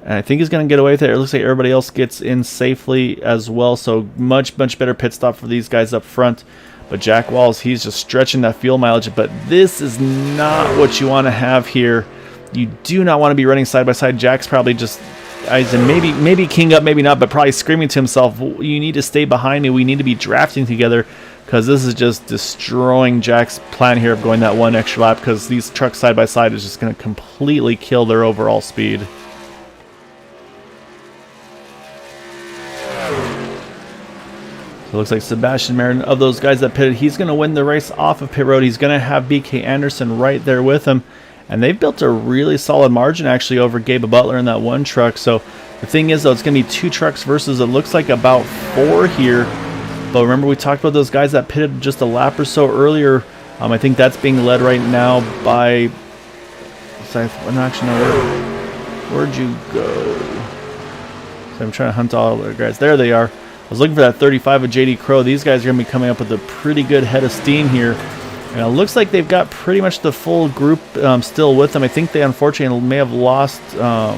And I think he's going to get away with it. It looks like everybody else gets in safely as well. So much better pit stop for these guys up front. But Jack Walls, he's just stretching that fuel mileage. But this is not what you want to have here. You do not want to be running side by side. Jack's probably just, maybe king up, maybe not, but probably screaming to himself, you need to stay behind me. We need to be drafting together, because this is just destroying Jack's plan here of going that 1 extra lap, because these trucks side by side is just going to completely kill their overall speed. So it looks like Sebastian Marin, of those guys that pitted, he's going to win the race off of pit road. He's going to have BK Anderson right there with him. And they've built a really solid margin actually over Gabe Butler in that 1 truck. So the thing is, though, it's going to be 2 trucks versus it looks like about 4 here. But remember, we talked about those guys that pitted just a lap or so earlier. I think that's being led right now by... Where'd you go? So I'm trying to hunt all the guys. There they are. I was looking for that 35 of JD Crow. These guys are going to be coming up with a pretty good head of steam here. And it looks like they've got pretty much the full group still with them. I think they unfortunately may have lost... yeah,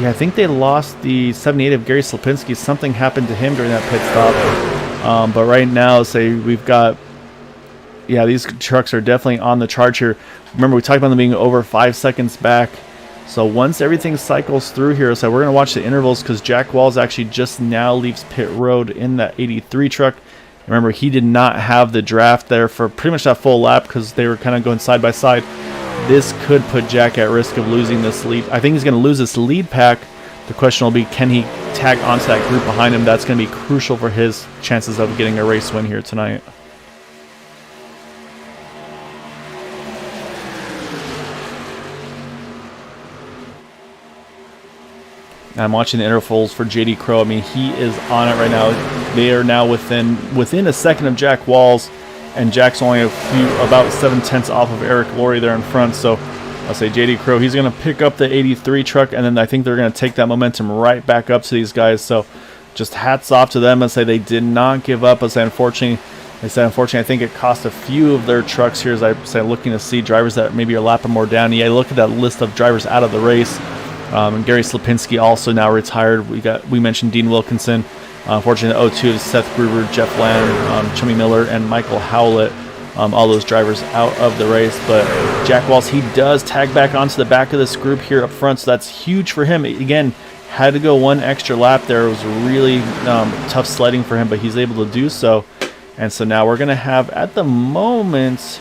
I think they lost the 78 of Gary Slipinski. Something happened to him during that pit stop. But right now, say we've got... Yeah, these trucks are definitely on the charge here. Remember, we talked about them being over 5 seconds back. So once everything cycles through here, so we're going to watch the intervals, because Jack Walls actually just now leaves pit road in that 83 truck. Remember, he did not have the draft there for pretty much that full lap because they were kind of going side by side. This could put Jack at risk of losing this lead. I think he's going to lose this lead pack. The question will be, can he tag onto that group behind him? That's going to be crucial for his chances of getting a race win here tonight. I'm watching the intervals for JD Crow. I mean, he is on it right now. They are now within a second of Jack Walls, and Jack's only about 7/10 off of Eric Laurie there in front. So I'll say JD Crow, he's going to pick up the 83 truck, and then I think they're going to take that momentum right back up to these guys. So just hats off to them. I say they did not give up. I say unfortunately, I think it cost a few of their trucks here, as I say, looking to see drivers that maybe are lapping more down. Yeah, look at that list of drivers out of the race. And Gary Slipinski also now retired. We mentioned Dean Wilkinson. Unfortunately, the 02 is Seth Gruber, Jeff Lamb, Chummy Miller, and Michael Howlett. All those drivers out of the race. But Jack Walls, he does tag back onto the back of this group here up front, so that's huge for him. Again, had to go 1 extra lap there. It was really tough sledding for him, but he's able to do so. And so now we're going to have, at the moment...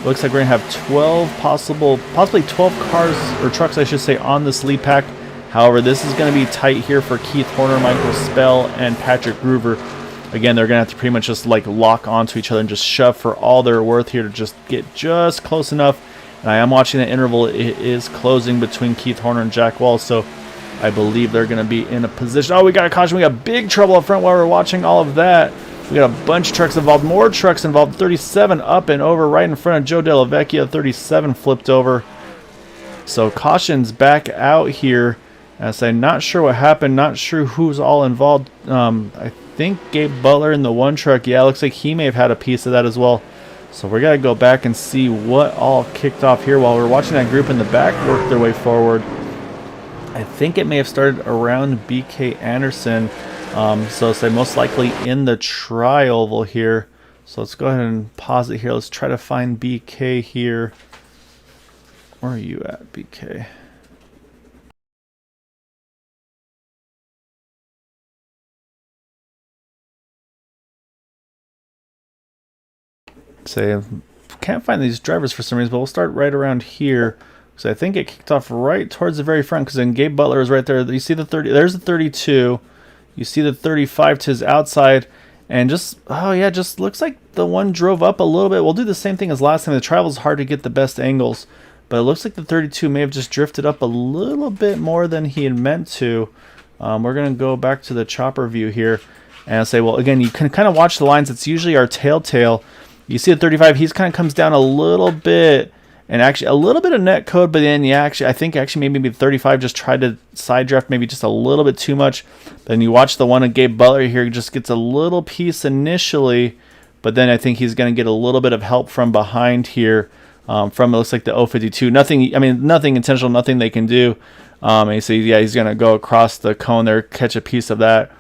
Looks like we're going to have 12 possibly 12 cars, or trucks I should say, on this lead pack. However, this is going to be tight here for Keith Horner, Michael Spell, and Patrick Groover. Again, they're going to have to pretty much just like lock onto each other and just shove for all they're worth here to just get just close enough. And I am watching the interval. It is closing between Keith Horner and Jack Walls, so I believe they're going to be in a position. Oh, we got a caution. We got big trouble up front while we're watching all of that. We got a bunch of trucks involved, more trucks involved. 37 up and over right in front of Joe Della Vecchia. 37 flipped over. So caution's back out here. As I'm not sure what happened, not sure who's all involved. I think Gabe Butler in the 1 truck. Yeah, looks like he may have had a piece of that as well. So we're going to go back and see what all kicked off here while we're watching that group in the back work their way forward. I think it may have started around BK Anderson. So say most likely in the tri-oval here. So let's go ahead and pause it here. Let's try to find BK here. Where are you at, BK? Say, can't find these drivers for some reason, but we'll start right around here. So I think it kicked off right towards the very front, because then Gabe Butler is right there. You see the 30, there's the 32. You see the 35 to his outside, and just, oh yeah, just looks like the one drove up a little bit. We'll do the same thing as last time. The travel's hard to get the best angles, but it looks like the 32 may have just drifted up a little bit more than he had meant to. We're going to go back to the chopper view here. And I say, well, again, you can kind of watch the lines. It's usually our tail. You see at 35, he's kind of comes down a little bit, and actually a little bit of net code, but then I think maybe 35 just tried to side draft maybe just a little bit too much. Then you watch the one of Gabe Butler here, he just gets a little piece initially, but then I think he's going to get a little bit of help from behind here, from it looks like the 052. Nothing intentional, nothing they can do. And you see, yeah, he's going to go across the cone there, catch a piece of that.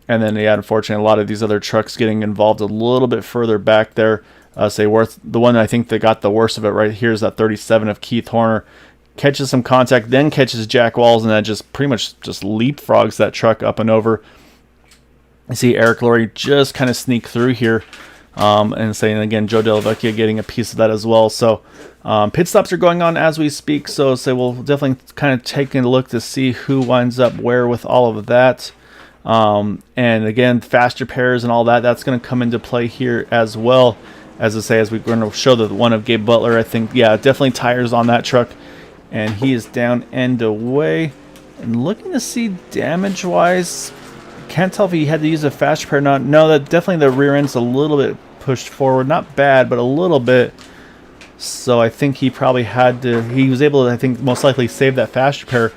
And then, yeah, unfortunately, a lot of these other trucks getting involved a little bit further back there. The one I think that got the worst of it right here is that 37 of Keith Horner. Catches some contact, then catches Jack Walls, and that just pretty much just leapfrogs that truck up and over. I see Eric Laurie just kind of sneak through here, and saying again, Joe Della Vecchia getting a piece of that as well. So pit stops are going on as we speak. So we'll definitely kind of take a look to see who winds up where with all of that. And again, faster pairs and all that, that's going to come into play here as well. As I say, as we're going to show the one of Gabe Butler, I think, yeah, definitely tires on that truck. And he is down end away. And looking to see damage-wise, can't tell if he had to use a faster pair or not. No, that definitely the rear end's a little bit pushed forward. Not bad, but a little bit. So I think he probably had to, he was able to, I think, most likely save that faster pair.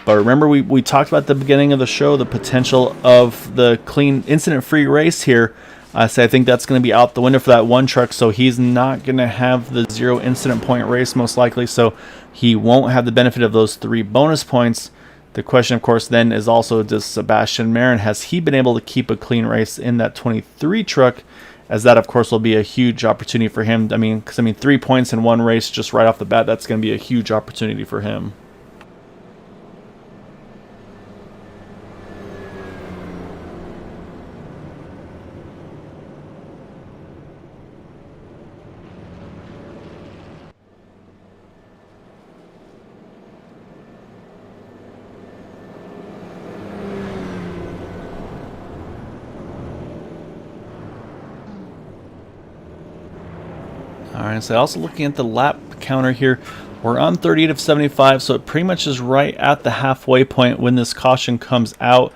But remember, we talked about at the beginning of the show the potential of the clean, incident-free race here. I think that's going to be out the window for that one truck, so he's not going to have the 0 incident point race most likely, so he won't have the benefit of those 3 bonus points. The question, of course, then is also, does Sebastian Marin, has he been able to keep a clean race in that 23 truck? As that, of course, will be a huge opportunity for him. 3 points in one race just right off the bat, that's going to be a huge opportunity for him. Alright, so also looking at the lap counter here, we're on 38 of 75, so it pretty much is right at the halfway point when this caution comes out.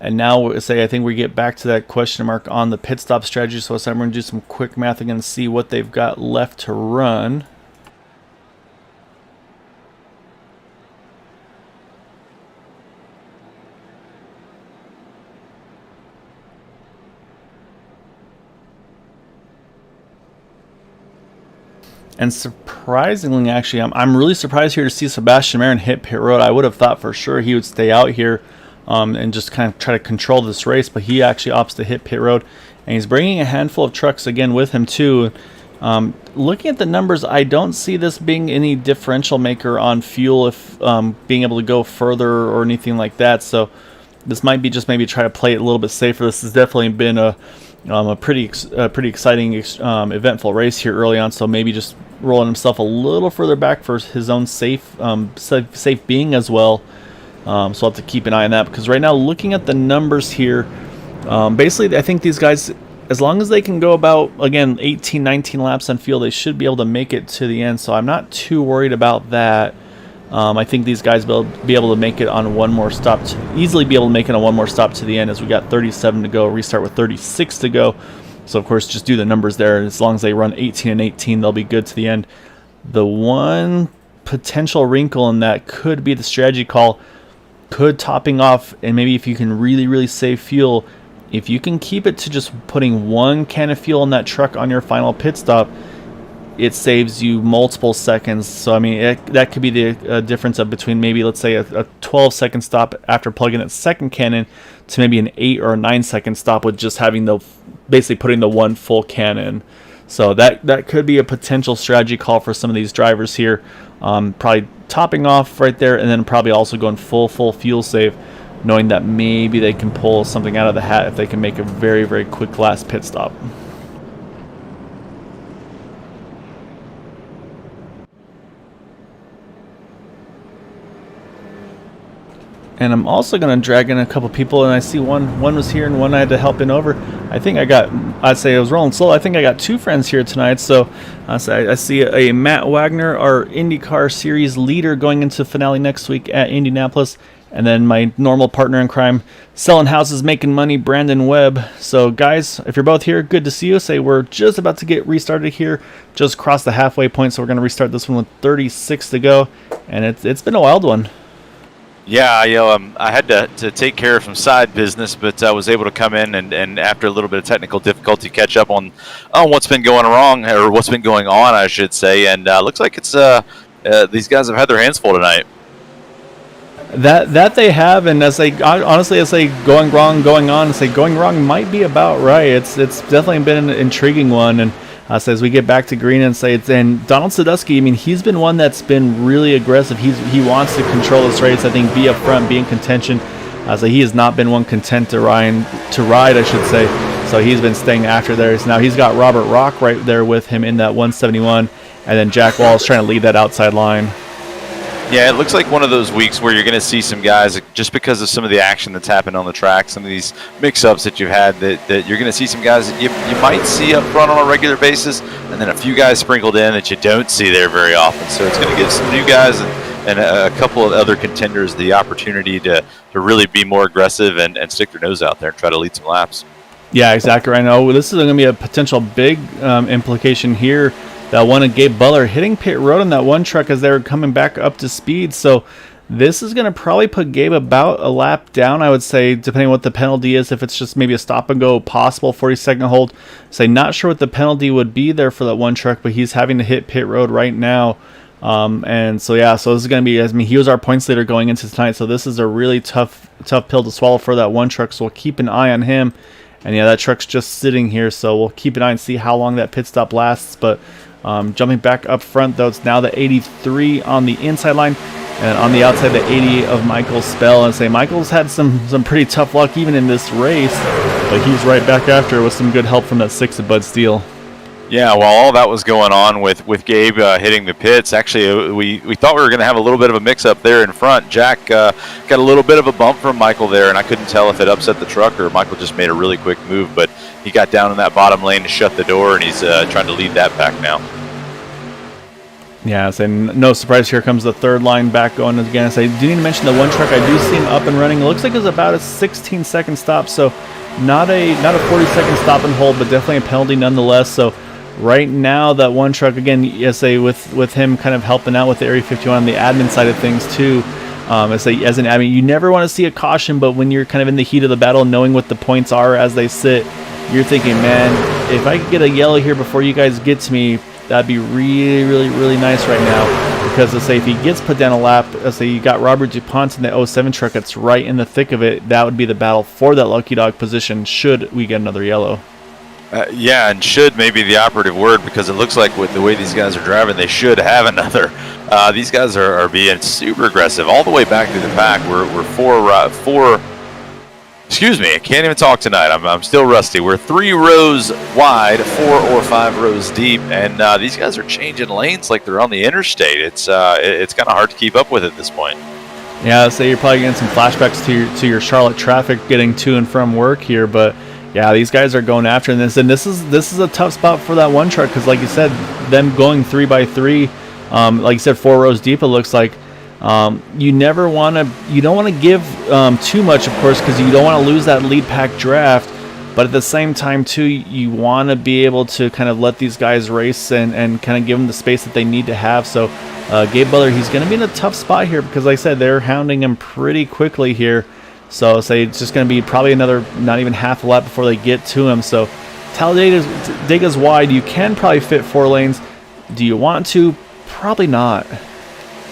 And now, I think we get back to that question mark on the pit stop strategy, so I'm going to do some quick math again and see what they've got left to run. And surprisingly, actually, I'm really surprised here to see Sebastian Marin hit pit road. I would have thought for sure he would stay out here and just kind of try to control this race, but he actually opts to hit pit road. And he's bringing a handful of trucks again with him too. Looking at the numbers, I don't see this being any differential maker on fuel if being able to go further or anything like that. So this might be just maybe try to play it a little bit safer. This has definitely been a pretty exciting, eventful race here early on. So maybe just rolling himself a little further back for his own safe being as well. So I'll have to keep an eye on that, because right now, looking at the numbers here, basically I think these guys, as long as they can go about, again, 18, 19 laps on fuel, they should be able to make it to the end. So I'm not too worried about that. I think these guys will be able to make it on one more stop, easily be able to make it on one more stop to the end, as we got 37 to go, restart with 36 to go. So, of course, just do the numbers there. As long as they run 18 and 18, they'll be good to the end. The one potential wrinkle in that could be the strategy call. Could topping off, and maybe if you can really, really save fuel, if you can keep it to just putting 1 can of fuel in that truck on your final pit stop, it saves you multiple seconds. So, that could be the difference of between maybe, let's say, a 12-second stop after plugging that second can in to maybe an 8 or 9-second stop with just having basically putting the 1 full can in. So that could be a potential strategy call for some of these drivers here. Probably topping off right there, and then probably also going full fuel save, knowing that maybe they can pull something out of the hat if they can make a very, very quick last pit stop. And I'm also going to drag in a couple people, and I see one was here and one I had to help in over. I'd say I was rolling slow. I think I got 2 friends here tonight. So I see a Matt Wagner, our IndyCar Series leader, going into finale next week at Indianapolis. And then my normal partner in crime, selling houses, making money, Brandon Webb. So guys, if you're both here, good to see you. Say we're just about to get restarted here. Just crossed the halfway point, so we're going to restart this one with 36 to go. And it's been a wild one. Yeah, I had to take care of some side business, but I was able to come in and after a little bit of technical difficulty, catch up on what's been going wrong, or what's been going on, I should say. And looks like it's these guys have had their hands full tonight. That they have, and as they honestly, as they going wrong, going on, say going wrong might be about right. It's definitely been an intriguing one, and so as we get back to green and say it's and Donald Sadusky, I mean, he's been one that's been really aggressive. He wants to control this race. I think be up front, be in contention. So he has not been one content to ride, I should say. So he's been staying after there. So now he's got Robert Rock right there with him in that 171, and then Jack Wall's trying to lead that outside line. Yeah, it looks like one of those weeks where you're going to see some guys, just because of some of the action that's happened on the track, some of these mix-ups that you've had, that you're going to see some guys that you might see up front on a regular basis, and then a few guys sprinkled in that you don't see there very often. So it's going to give some new guys and a couple of other contenders the opportunity to really be more aggressive and stick their nose out there and try to lead some laps. Yeah, exactly right. Now, this is going to be a potential big implication here. That one of Gabe Butler hitting pit road on that one truck as they were coming back up to speed. So this is going to probably put Gabe about a lap down, I would say, depending on what the penalty is. If it's just maybe a stop and go possible 40-second hold. Say, not sure what the penalty would be there for that one truck, but he's having to hit pit road right now. And so, yeah, so this is going to be, I mean, he was our points leader going into tonight. So this is a really tough pill to swallow for that one truck. So we'll keep an eye on him. And yeah, that truck's just sitting here. So we'll keep an eye and see how long that pit stop lasts. But jumping back up front, though, it's now the 83 on the inside line, and on the outside, the 80 of Michael Spell. And say Michael's had some pretty tough luck even in this race, but he's right back after with some good help from that 6 of Bud Steele. Yeah, while all that was going on with Gabe hitting the pits, actually we thought we were going to have a little bit of a mix-up there in front. Jack got a little bit of a bump from Michael there, and I couldn't tell if it upset the truck or Michael just made a really quick move, but he got down in that bottom lane to shut the door, and he's trying to lead that back now. Yeah, so no surprise, here comes the third line back going again. So I do need to mention the one truck, I do see him up and running. It looks like it's about a 16-second stop, so not a 40-second stop and hold, but definitely a penalty nonetheless. So right now, that one truck, again, say with him kind of helping out with the Area 51 on the admin side of things too. As an admin, you never want to see a caution, but when you're kind of in the heat of the battle, knowing what the points are as they sit, you're thinking, man, if I could get a yellow here before you guys get to me, that'd be really, really, really nice right now. Because let's say if he gets put down a lap, let's say you got Robert DuPont in the 07 truck that's right in the thick of it, that would be the battle for that lucky dog position should we get another yellow. Yeah, and should may be the operative word, because it looks like with the way these guys are driving, they should have another. These guys are being super aggressive all the way back through the pack. We're four. Excuse me, I can't even talk tonight. I'm still rusty. We're 3 rows wide, 4 or 5 rows deep, and these guys are changing lanes like they're on the interstate. It's kind of hard to keep up with at this point. Yeah, so you're probably getting some flashbacks to your Charlotte traffic getting to and from work here, but yeah, these guys are going after this, and this is a tough spot for that one truck because, like you said, them going 3 by 3, like you said, 4 rows deep. It looks like. You don't want to give too much, of course, because you don't want to lose that lead pack draft, but at the same time too, you want to be able to kind of let these guys race and kind of give them the space that they need to have. So Gabe Butler, he's going to be in a tough spot here because, like I said, they're hounding him pretty quickly here. So say it's just going to be probably another not even half a lap before they get to him. So Talladega's wide. You can probably fit 4 lanes. Do you want to? Probably not.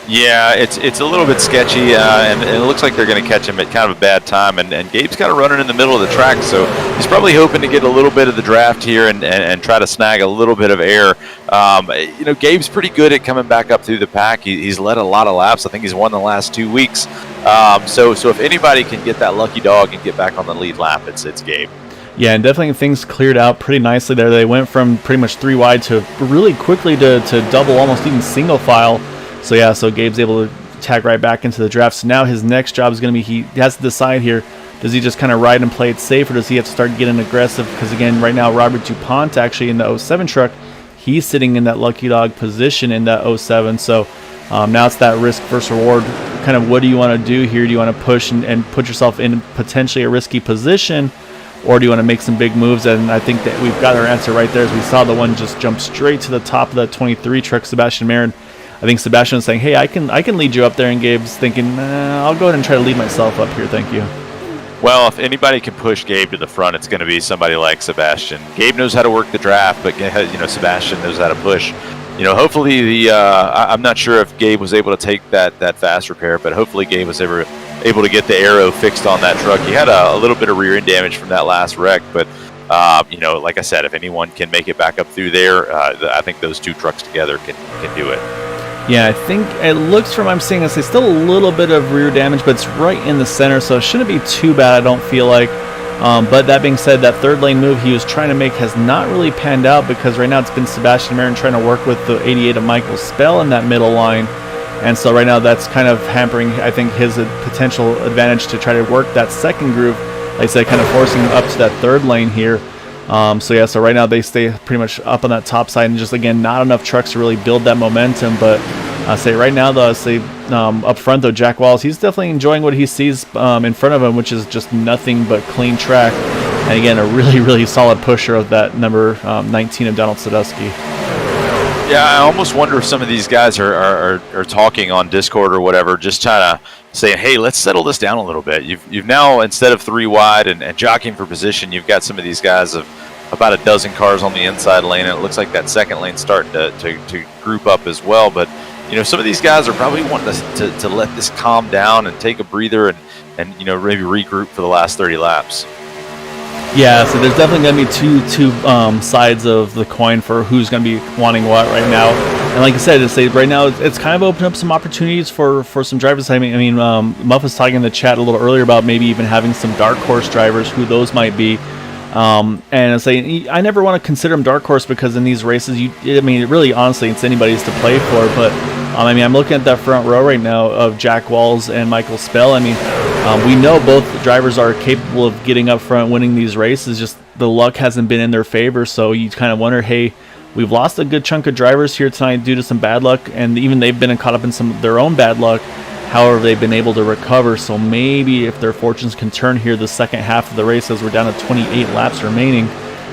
Yeah, it's a little bit sketchy, and it looks like they're going to catch him at kind of a bad time, and Gabe's kind of running in the middle of the track, so he's probably hoping to get a little bit of the draft here and try to snag a little bit of air. Gabe's pretty good at coming back up through the pack. He's led a lot of laps. I think he's won the last 2 weeks. So if anybody can get that lucky dog and get back on the lead lap, it's Gabe. Yeah, and definitely things cleared out pretty nicely there. They went from pretty much 3 wide to really quickly to double, almost even single file. So yeah, so Gabe's able to tag right back into the draft. So now his next job is going to be, he has to decide here, does he just kind of ride and play it safe, or does he have to start getting aggressive? Because again, right now, Robert DuPont actually in the 07 truck, he's sitting in that lucky dog position in that 07. So now it's that risk versus reward kind of what do you want to do here? Do you want to push and put yourself in potentially a risky position, or do you want to make some big moves? And I think that we've got our answer right there, as we saw the one just jump straight to the top of that 23 truck, Sebastian Marin. I think Sebastian was saying, hey, I can lead you up there, and Gabe's thinking, I'll go ahead and try to lead myself up here, thank you. Well, if anybody can push Gabe to the front, it's going to be somebody like Sebastian. Gabe knows how to work the draft, but Sebastian knows how to push. Hopefully I'm not sure if Gabe was able to take that fast repair, but hopefully Gabe was able to get the aero fixed on that truck. He had a little bit of rear end damage from that last wreck, but like I said, if anyone can make it back up through there, I think those two trucks together can do it. Yeah, I think it looks from I'm seeing, it's still a little bit of rear damage, but it's right in the center, so it shouldn't be too bad, I don't feel like. But that being said, that third lane move he was trying to make has not really panned out, because right now it's been Sebastian Marin trying to work with the 88 of Michael Spell in that middle line. And so right now that's kind of hampering, I think, his potential advantage to try to work that second groove. Like I said, kind of forcing him up to that third lane here. So right now they stay pretty much up on that top side, and just, again, not enough trucks to really build that momentum. But I say right now, though, up front, though, Jack Wallace, he's definitely enjoying what he sees in front of him, which is just nothing but clean track. And again, a really, really solid pusher of that number 19 of Donald Sadusky. Yeah, I almost wonder if some of these guys are talking on Discord or whatever, just trying to say, hey, let's settle this down a little bit. You've now, instead of three wide and jockeying for position, you've got some of these guys of about a dozen cars on the inside lane, and it looks like that second lane's starting to group up as well. But some of these guys are probably wanting to let this calm down and take a breather and maybe regroup for the last 30 laps. Yeah, so there's definitely going to be two sides of the coin for who's going to be wanting what right now. And like I said, right now it's kind of opened up some opportunities for some drivers. I mean, Muff was talking in the chat a little earlier about maybe even having some dark horse drivers, who those might be. And I never want to consider them dark horse, because in these races, really, honestly, it's anybody's to play for. But I'm looking at that front row right now of Jack Walls and Michael Spell. We know both drivers are capable of getting up front, winning these races. Just the luck hasn't been in their favor. So you kind of wonder, hey, we've lost a good chunk of drivers here tonight due to some bad luck, and even they've been caught up in some of their own bad luck. However, they've been able to recover, so maybe if their fortunes can turn here the second half of the race, as we're down to 28 laps remaining,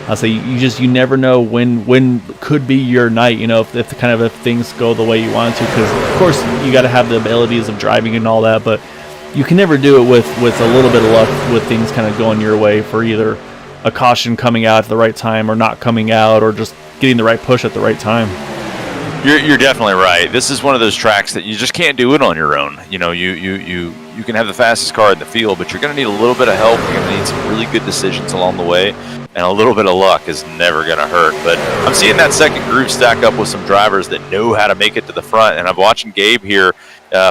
I'll say you never know when could be your night, if things go the way you want it to, because of course you got to have the abilities of driving and all that, but you can never do it with a little bit of luck, with things kind of going your way, for either a caution coming out at the right time or not coming out, or just getting the right push at the right time. You're definitely right. This is one of those tracks that you just can't do it on your own. You can have the fastest car in the field, but you're going to need a little bit of help. You're going to need some really good decisions along the way, and a little bit of luck is never going to hurt. But I'm seeing that second group stack up with some drivers that know how to make it to the front, and I'm watching Gabe here,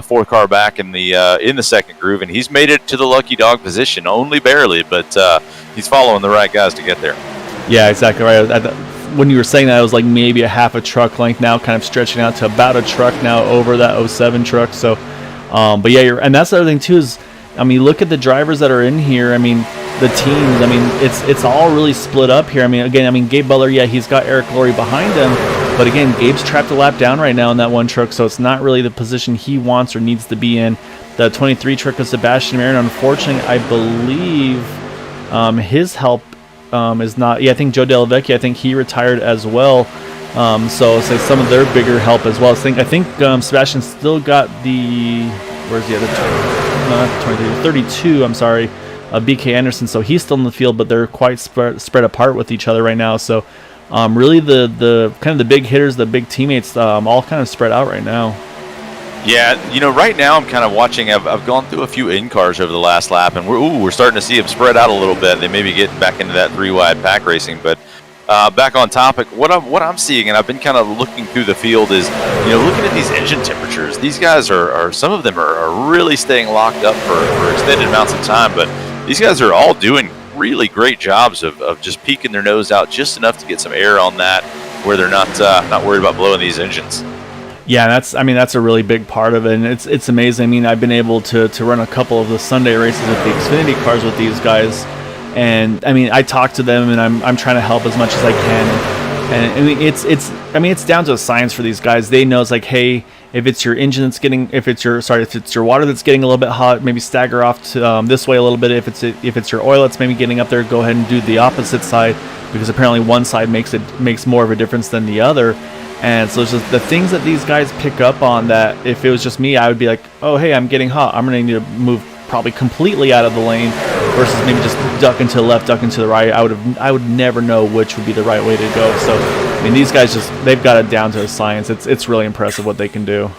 fourth car back in the second groove, and he's made it to the lucky dog position, only barely, but he's following the right guys to get there. Yeah, exactly right. When you were saying that, it was like maybe a half a truck length now, kind of stretching out to about a truck now over that 07 truck. So, but yeah, and that's the other thing too is, look at the drivers that are in here. The teams. It's all really split up here. Gabe Butler, yeah, he's got Eric Gilray behind him, but again, Gabe's trapped a lap down right now in that one truck, so it's not really the position he wants or needs to be in. The 23 truck of Sebastian Marin, unfortunately, I believe his help is not. Yeah, I think Joe Delavecchia, I think he retired as well. So some of their bigger help as well. I think Sebastian still got the. Where's the other? 32. I'm sorry, BK Anderson. So he's still in the field, but they're quite spread apart with each other right now. So really, the kind of the big hitters, the big teammates, all kind of spread out right now. Yeah, right now I'm kind of watching. I've gone through a few in-cars over the last lap, and we're starting to see them spread out a little bit. They may be getting back into that three-wide pack racing. But back on topic, what I'm seeing, and I've been kind of looking through the field, is looking at these engine temperatures. These guys are some of them are really staying locked up for extended amounts of time. But these guys are all doing really great jobs of just peeking their nose out just enough to get some air on that, where they're not worried about blowing these engines. Yeah, that's a really big part of it, and it's amazing. I've been able to run a couple of the Sunday races with the Xfinity cars with these guys, and I talk to them, and I'm trying to help as much as I can. And it's down to a science for these guys. They know it's like, hey, if it's your engine that's getting, if it's your water that's getting a little bit hot, maybe stagger off to this way a little bit. If it's your oil that's maybe getting up there, go ahead and do the opposite side, because apparently one side makes more of a difference than the other. And so it's just the things that these guys pick up on, that if it was just me, I would be like, oh hey, I'm getting hot, I'm gonna need to move probably completely out of the lane, versus maybe just ducking to the left, ducking to the right. I would never know which would be the right way to go. So I mean, these guys they've got it down to a science. It's really impressive what they can do.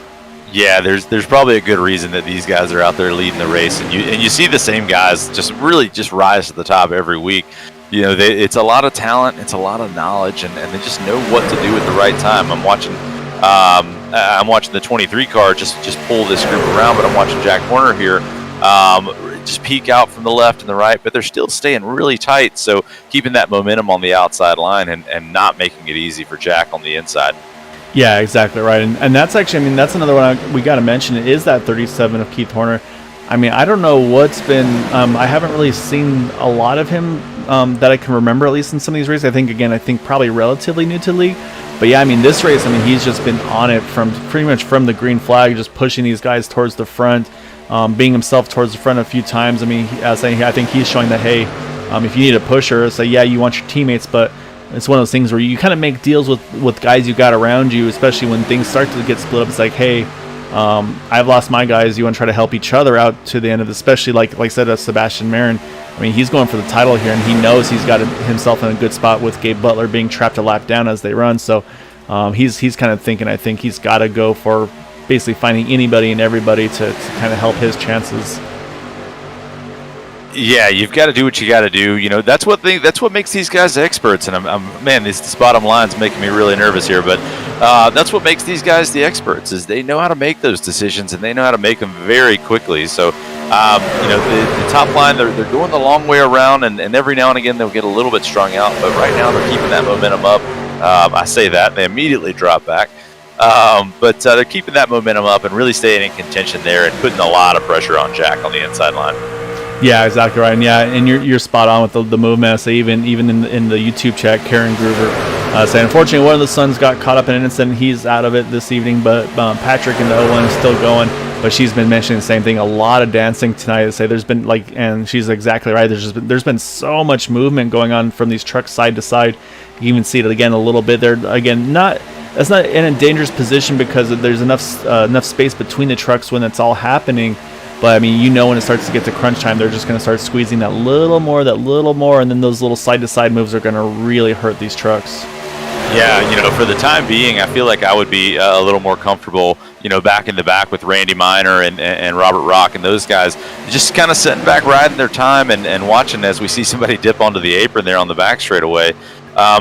Yeah, there's probably a good reason that these guys are out there leading the race, and you see the same guys just rise to the top every week. You know, it's a lot of talent, it's a lot of knowledge, and they just know what to do at the right time. I'm watching the 23 car just pull this group around, but I'm watching Jack Horner here just peek out from the left and the right, but they're still staying really tight, so keeping that momentum on the outside line and not making it easy for Jack on the inside. Yeah, exactly right. And that's actually, I mean, that's another one we got to mention, is that 37 of Keith Horner. I mean, I don't know what's been, I haven't really seen a lot of him that I can remember, at least in some of these races. I think probably relatively new to the league. But yeah, I mean, this race, I mean, he's just been on it from pretty much from the green flag, just pushing these guys towards the front, being himself towards the front a few times. I mean, I think he's showing that, hey, if you need a pusher, say, yeah, you want your teammates, but it's one of those things where you kind of make deals with guys you got around you, especially when things start to get split up. It's like, hey, I've lost my guys. You want to try to help each other out to the end of it, especially like I said, Sebastian Marin. I mean, he's going for the title here, and he knows he's got himself in a good spot with Gabe Butler being trapped a lap down as they run. So he's kind of thinking, I think he's got to go for basically finding anybody and everybody to kind of help his chances. Yeah, you've got to do what you got to do. You know, that's what makes these guys experts. And man, this bottom line's making me really nervous here. But that's what makes these guys the experts, is they know how to make those decisions, and they know how to make them very quickly. So, you know, the top line, they're going the long way around, and every now and again they'll get a little bit strung out. But right now they're keeping that momentum up. I say that, they immediately drop back. But they're keeping that momentum up and really staying in contention there, and putting a lot of pressure on Jack on the inside line. Yeah, exactly right. And yeah, and you're spot on with the movement. So even in the YouTube chat, Karen Groover saying, unfortunately, one of the sons got caught up in an incident. He's out of it this evening, but Patrick in the 01 is still going. But she's been mentioning the same thing. A lot of dancing tonight. To say there's been and she's exactly right. There's been so much movement going on from these trucks side to side. You even see it again a little bit there. Again, that's not in a dangerous position, because there's enough space between the trucks when it's all happening. But I mean, you know, when it starts to get to crunch time, they're just going to start squeezing that little more, and then those little side-to-side moves are going to really hurt these trucks. Yeah, you know, for the time being, I feel like I would be a little more comfortable, you know, back in the back with Randy Minor and Robert Rock and those guys, just kind of sitting back, riding their time, and watching as we see somebody dip onto the apron there on the back straightaway.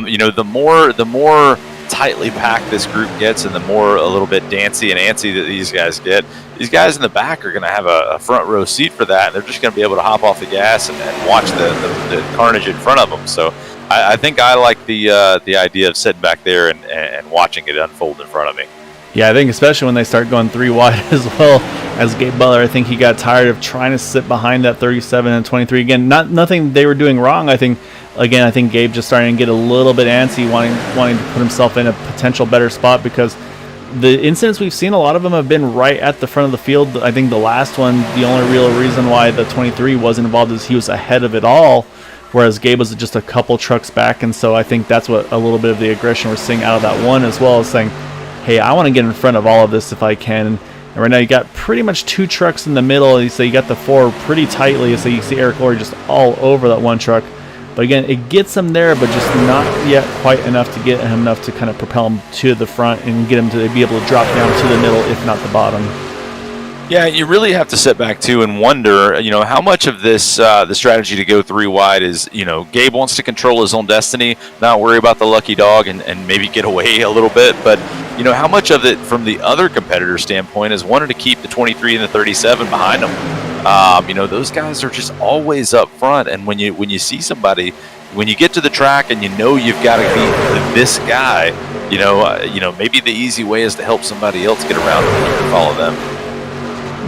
You know, the more tightly packed this group gets, and the more a little bit dancy and antsy that these guys get, these guys in the back are going to have a front row seat for that, and they're just going to be able to hop off the gas and watch the carnage in front of them. So I think I like the idea of sitting back there and watching it unfold in front of me. Yeah, I think especially when they start going three wide as well as Gabe Butler. I think he got tired of trying to sit behind that 37 and 23. Again, nothing they were doing wrong. I think Gabe just starting to get a little bit antsy, wanting to put himself in a potential better spot, because the incidents we've seen, a lot of them have been right at the front of the field. I think the last one, the only real reason why the 23 wasn't involved is he was ahead of it all, whereas Gabe was just a couple trucks back. And so I think that's what a little bit of the aggression we're seeing out of that one, as well as saying, hey, I want to get in front of all of this if I can. And right now you got pretty much two trucks in the middle. So you got the four pretty tightly. So you see Eric Lorry just all over that one truck. But again, it gets him there, but just not yet quite enough to get him enough to kind of propel him to the front and get him to be able to drop down to the middle, if not the bottom. Yeah, you really have to sit back too and wonder, you know, how much of this the strategy to go three wide is, you know, Gabe wants to control his own destiny, not worry about the lucky dog, and maybe get away a little bit. But, you know, how much of it from the other competitor standpoint is wanting to keep the 23 and the 37 behind them. You know, those guys are just always up front, and when you see somebody, when you get to the track and you know you've got to beat this guy, you know, maybe the easy way is to help somebody else get around them and you can follow them.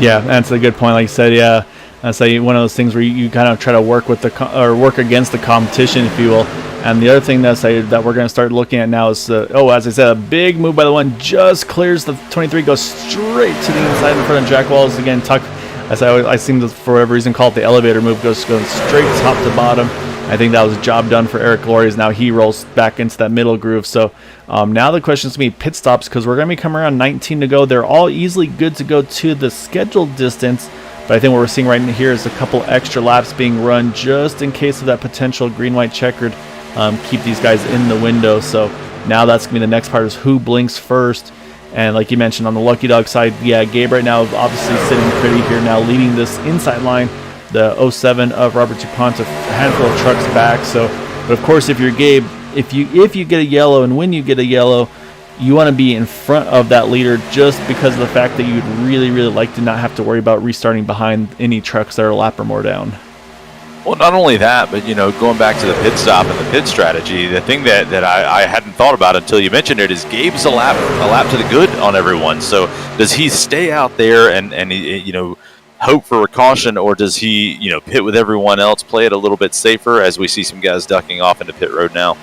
Yeah, that's a good point. Like you said, yeah, that's one of those things where you kind of try to work with work against the competition, if you will. And the other thing that we're going to start looking at now is, as I said, a big move by the one, just clears the 23, goes straight to the inside in front of Jack Wallace again. Tuck, as I seem to, for whatever reason, call it the elevator move, goes straight top to bottom. I think that was a job done for Eric Gilray. Now he rolls back into that middle groove. So now the question is going to be pit stops, because we're going to be coming around 19 to go. They're all easily good to go to the scheduled distance. But I think what we're seeing right here is a couple extra laps being run just in case of that potential green-white checkered. Keep these guys in the window. So now that's going to be the next part, is who blinks first. And like you mentioned, on the Lucky Dog side, yeah, Gabe right now obviously sitting pretty here now, leading this inside line. The 07 of Robert DuPont, a handful of trucks back. So, but of course, if you're Gabe, if you get a yellow, and when you get a yellow, you want to be in front of that leader, just because of the fact that you'd really, really like to not have to worry about restarting behind any trucks that are a lap or more down. Well, not only that, but going back to the pit stop and the pit strategy, the thing that I hadn't thought about until you mentioned it is Gabe's a lap to the good on everyone. So does he stay out there and hope for a caution, or does he pit with everyone else, play it a little bit safer, as we see some guys ducking off into pit road now?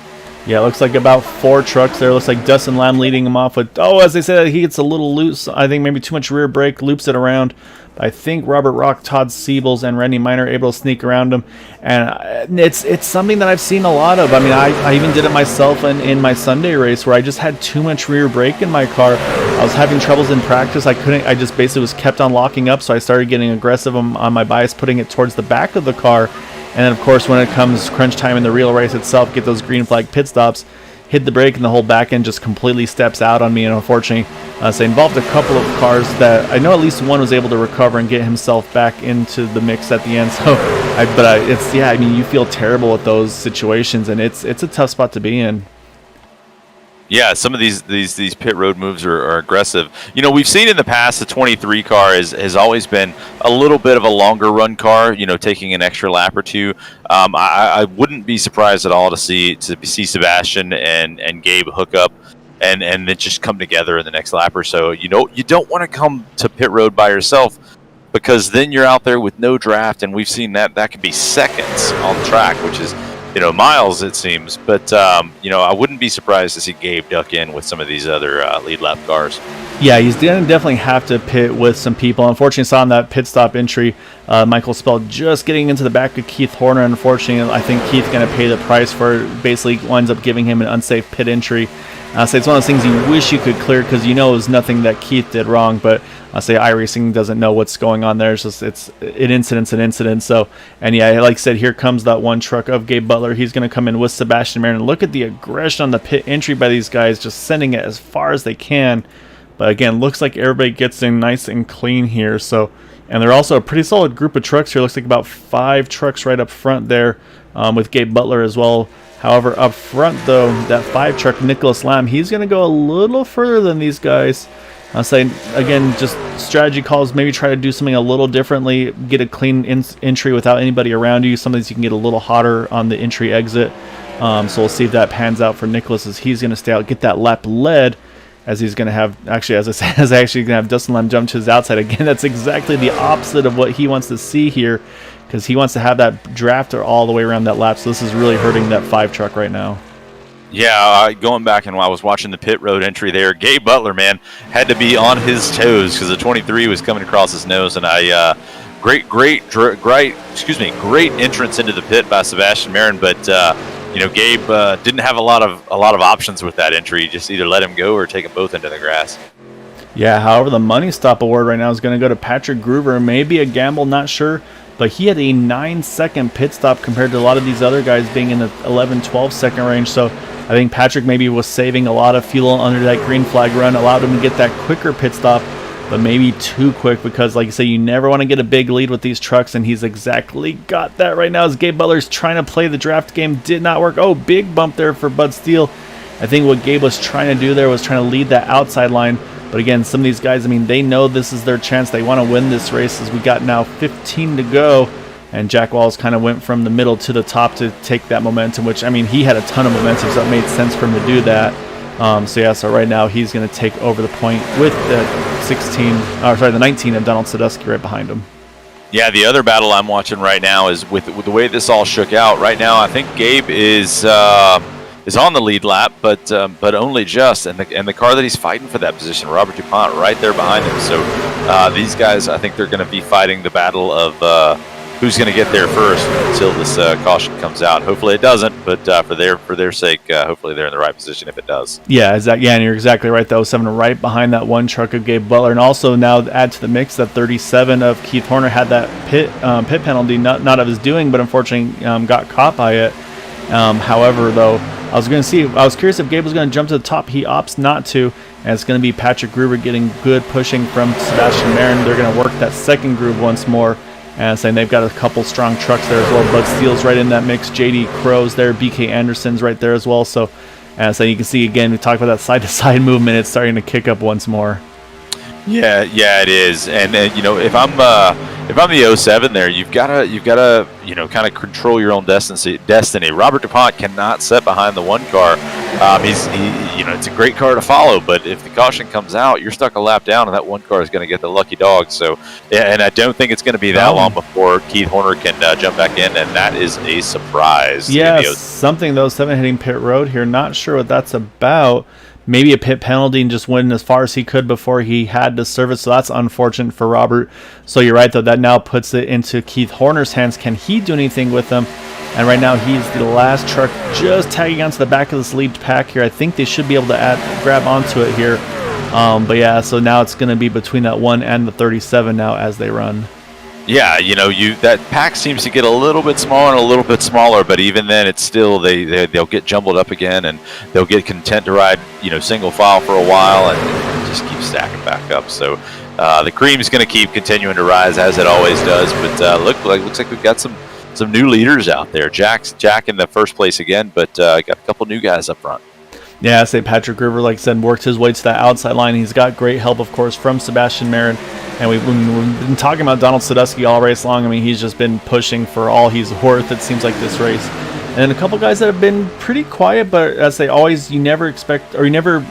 Yeah, it looks like about 4 trucks there. Looks like Dustin Lam leading him off with, as they said, he gets a little loose. I think maybe too much rear brake, loops it around. I think Robert Rock, Todd Siebels, and Randy Miner are able to sneak around him. And it's something that I've seen a lot of. I mean, I even did it myself in my Sunday race, where I just had too much rear brake in my car. I was having troubles in practice. I just basically was kept on locking up, so I started getting aggressive on my bias, putting it towards the back of the car. And then, of course, when it comes crunch time in the real race itself, get those green flag pit stops, hit the brake, and the whole back end just completely steps out on me. And unfortunately, so involved a couple of cars that I know at least one was able to recover and get himself back into the mix at the end. So, you feel terrible with those situations, and it's a tough spot to be in. Yeah, some of these pit road moves are aggressive. We've seen in the past the 23 car has always been a little bit of a longer run car, taking an extra lap or two. I wouldn't be surprised at all to see Sebastian and Gabe hook up and then just come together in the next lap or so. You don't want to come to pit road by yourself, because then you're out there with no draft, and we've seen that could be seconds on the track, which is miles, it seems. But I wouldn't be surprised to see Gabe duck in with some of these other lead lap cars. Yeah, he's going to definitely have to pit with some people. Unfortunately, saw in that pit stop entry, Michael Spell just getting into the back of Keith Horner. Unfortunately, I think Keith's going to pay the price for it. Basically winds up giving him an unsafe pit entry. So it's one of those things you wish you could clear, because it was nothing that Keith did wrong, but iRacing doesn't know what's going on there. It's an incident. So, and yeah, like I said, here comes that one truck of Gabe Butler. He's going to come in with Sebastian Marin. Look at the aggression on the pit entry by these guys, just sending it as far as they can. But again, looks like everybody gets in nice and clean here. So, and they're also a pretty solid group of trucks here. Looks like about 5 trucks right up front there, with Gabe Butler as well. However, up front, though, that 5 truck, Nicholas Lamb, he's going to go a little further than these guys. I'll say, again, just strategy calls, maybe try to do something a little differently, get a clean entry without anybody around you. Some of these you can get a little hotter on the entry exit. So we'll see if that pans out for Nicholas, as he's going to stay out, get that lap led, as he's going to have, actually, as I said, as actually going to have Dustin Lam jump to his outside. Again, that's exactly the opposite of what he wants to see here, because he wants to have that drafter all the way around that lap. So this is really hurting that 5 truck right now. Yeah, going back and while I was watching the pit road entry there, Gabe Butler, man, had to be on his toes, because the 23 was coming across his nose, and great entrance into the pit by Sebastian Marin, but Gabe didn't have a lot of options with that entry. Just either let him go or take them both into the grass. Yeah, however, the money stop award right now is going to go to Patrick Groover. Maybe a gamble, not sure. But he had a 9-second pit stop compared to a lot of these other guys being in the 11-12 second range. So I think Patrick maybe was saving a lot of fuel under that green flag run, allowed him to get that quicker pit stop, but maybe too quick, because like you say, you never want to get a big lead with these trucks, and he's exactly got that right now as Gabe Butler's trying to play the draft game. Did not work. Oh, big bump there for Bud Steele. I think what Gabe was trying to do there was trying to lead that outside line. But again, some of these guys, they know this is their chance. They want to win this race, as we got now 15 to go. And Jack Wallace kind of went from the middle to the top to take that momentum, which, he had a ton of momentum, so it made sense for him to do that. So right now he's going to take over the point with the 19 of Donald Sadusky right behind him. Yeah, the other battle I'm watching right now is with the way this all shook out. Right now, I think Gabe is on the lead lap, but only just. And the car that he's fighting for that position, Robert DuPont, right there behind him. So these guys, I think they're going to be fighting the battle of who's going to get there first until this caution comes out. Hopefully it doesn't, but for their sake, hopefully they're in the right position if it does. Yeah, and you're exactly right. That was 7 right behind that one truck of Gabe Butler, and also now add to the mix that 37 of Keith Horner had that pit penalty, not of his doing, but unfortunately got caught by it. However, though, I was curious if Gabe was going to jump to the top. He opts not to, and it's going to be Patrick Gruber getting good pushing from Sebastian Marin. They're going to work that second groove once more. And saying they've got a couple strong trucks there as well. Bud Steele's right in that mix. JD Crow's there. BK Anderson's right there as well. So you can see, again, we talked about that side-to-side movement. It's starting to kick up once more. Yeah, it is. And if I'm the 07 there, you've got to kind of control your own destiny. Robert DuPont cannot sit behind the one car. It's a great car to follow, but if the caution comes out, you're stuck a lap down, and that one car is going to get the lucky dog. So, and I don't think it's going to be that long before Keith Horner can jump back in, and that is a surprise. Yeah, something though. 7 hitting pit road here. Not sure what that's about. Maybe a pit penalty and just went as far as he could before he had to serve it. So that's unfortunate for Robert. So you're right, though. That now puts it into Keith Horner's hands. Can he do anything with them? And right now he's the last truck just tagging onto the back of this lead pack here. I think they should be able to grab onto it here. But yeah, so now it's going to be between that 1 and the 37 now as they run. Yeah, that pack seems to get a little bit smaller and a little bit smaller, but even then, it's still they'll get jumbled up again, and they'll get content to ride single file for a while and just keep stacking back up. So the cream is going to keep continuing to rise as it always does. But looks like we've got some new leaders out there. Jack in the first place again, but got a couple new guys up front. Yeah, say Patrick Gruber, like I said, worked his way to that outside line. He's got great help, of course, from Sebastian Marin. And we've been talking about Donald Sadusky all race long. I mean, he's just been pushing for all he's worth, it seems like, this race. And then a couple guys that have been pretty quiet, but as they always, you never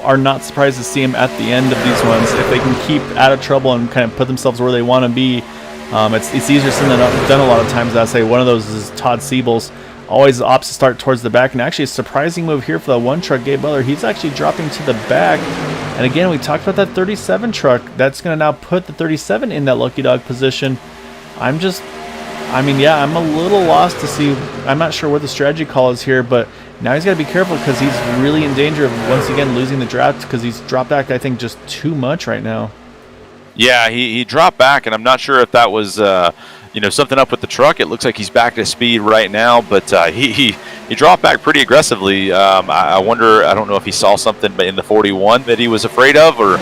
are not surprised to see them at the end of these ones. If they can keep out of trouble and kind of put themselves where they want to be, it's easier said than done a lot of times. I say one of those is Todd Siebels. Always opts to start towards the back, and actually a surprising move here for the one truck, Gabe Butler. He's actually dropping to the back. And again, we talked about that 37 truck. That's going to now put the 37 in that lucky dog position. I'm a little lost to see. I'm not sure what the strategy call is here, but now he's got to be careful because he's really in danger of once again losing the draft because he's dropped back, I think, just too much right now. Yeah, he dropped back, and I'm not sure if that was something up with the truck. It looks like he's back to speed right now, but he dropped back pretty aggressively. I wonder, I don't know if he saw something in the 41 that he was afraid of, or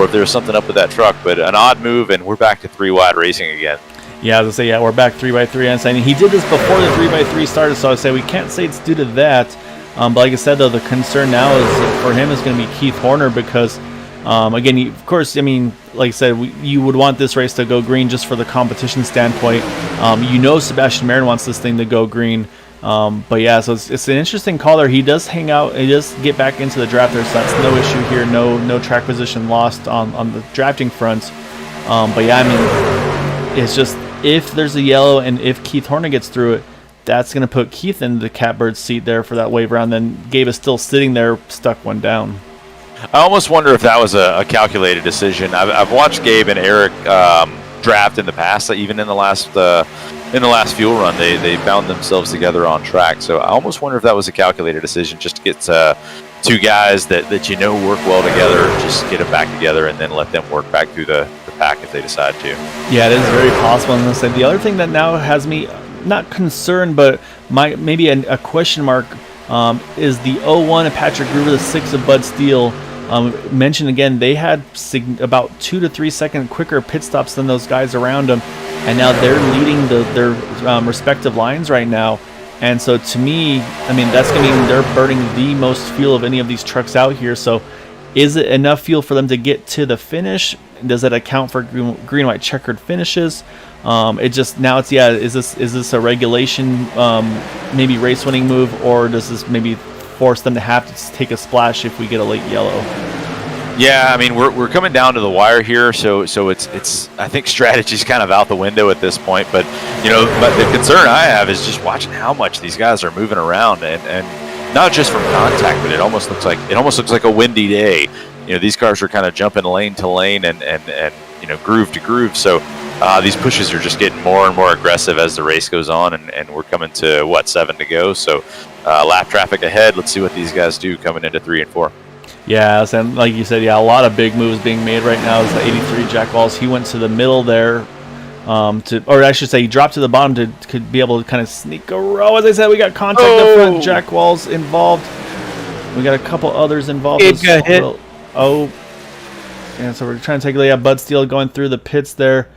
if there's something up with that truck. But an odd move, and we're back to 3 wide racing again. Yeah, I was going to say, we're back 3x3. And saying he did this before the 3x3 started, so I would say we can't say it's due to that. But like I said, though, the concern now is for him is going to be Keith Horner because, again, of course, I mean, like I said, you would want this race to go green just for the competition standpoint. Sebastian Marin wants this thing to go green. But yeah, so it's an interesting call there. He does hang out. He does get back into the draft there, so that's no issue here. No track position lost on the drafting front. But yeah, I mean, it's just if there's a yellow and if Keith Horner gets through it, that's going to put Keith in the catbird seat there for that wave round. Then Gabe is still sitting there, stuck one down. I almost wonder if that was a calculated decision. I've watched Gabe and Eric draft in the past, even in the last fuel run, they found themselves together on track. So I almost wonder if that was a calculated decision, just to get two guys that work well together, just get them back together and then let them work back through the pack if they decide to. Yeah, it is very possible. And the other thing that now has me not concerned, but maybe a question mark is the 01 of Patrick Gruber, the 6 of Bud Steele. Mentioned again, they had about 2 to 3 second quicker pit stops than those guys around them, and now they're leading their respective lines right now. And so to me, I mean, that's going to mean they're burning the most fuel of any of these trucks out here. So is it enough fuel for them to get to the finish? Does that account for green, white checkered finishes? Is this a regulation, maybe race winning move, or does this maybe force them to have to take a splash if we get a late yellow? Yeah, I mean we're coming down to the wire here, so it's I think strategy's kind of out the window at this point. But but the concern I have is just watching how much these guys are moving around, and not just from contact, but it almost looks like a windy day. These cars are kind of jumping lane to lane and groove to groove. So these pushes are just getting more and more aggressive as the race goes on, and we're coming to 7 to go. So lap traffic ahead. Let's see what these guys do coming into 3 and 4. Yeah, and like you said, a lot of big moves being made right now. Is the 83 Jack Walls. He went to the middle there, or I should say, he dropped to the bottom to be able to kind of sneak a row. As I said, we got contact up front. Jack Walls involved. We got a couple others involved. Gabe got hit. Yeah, so we're trying to take Bud Steele going through the pits there.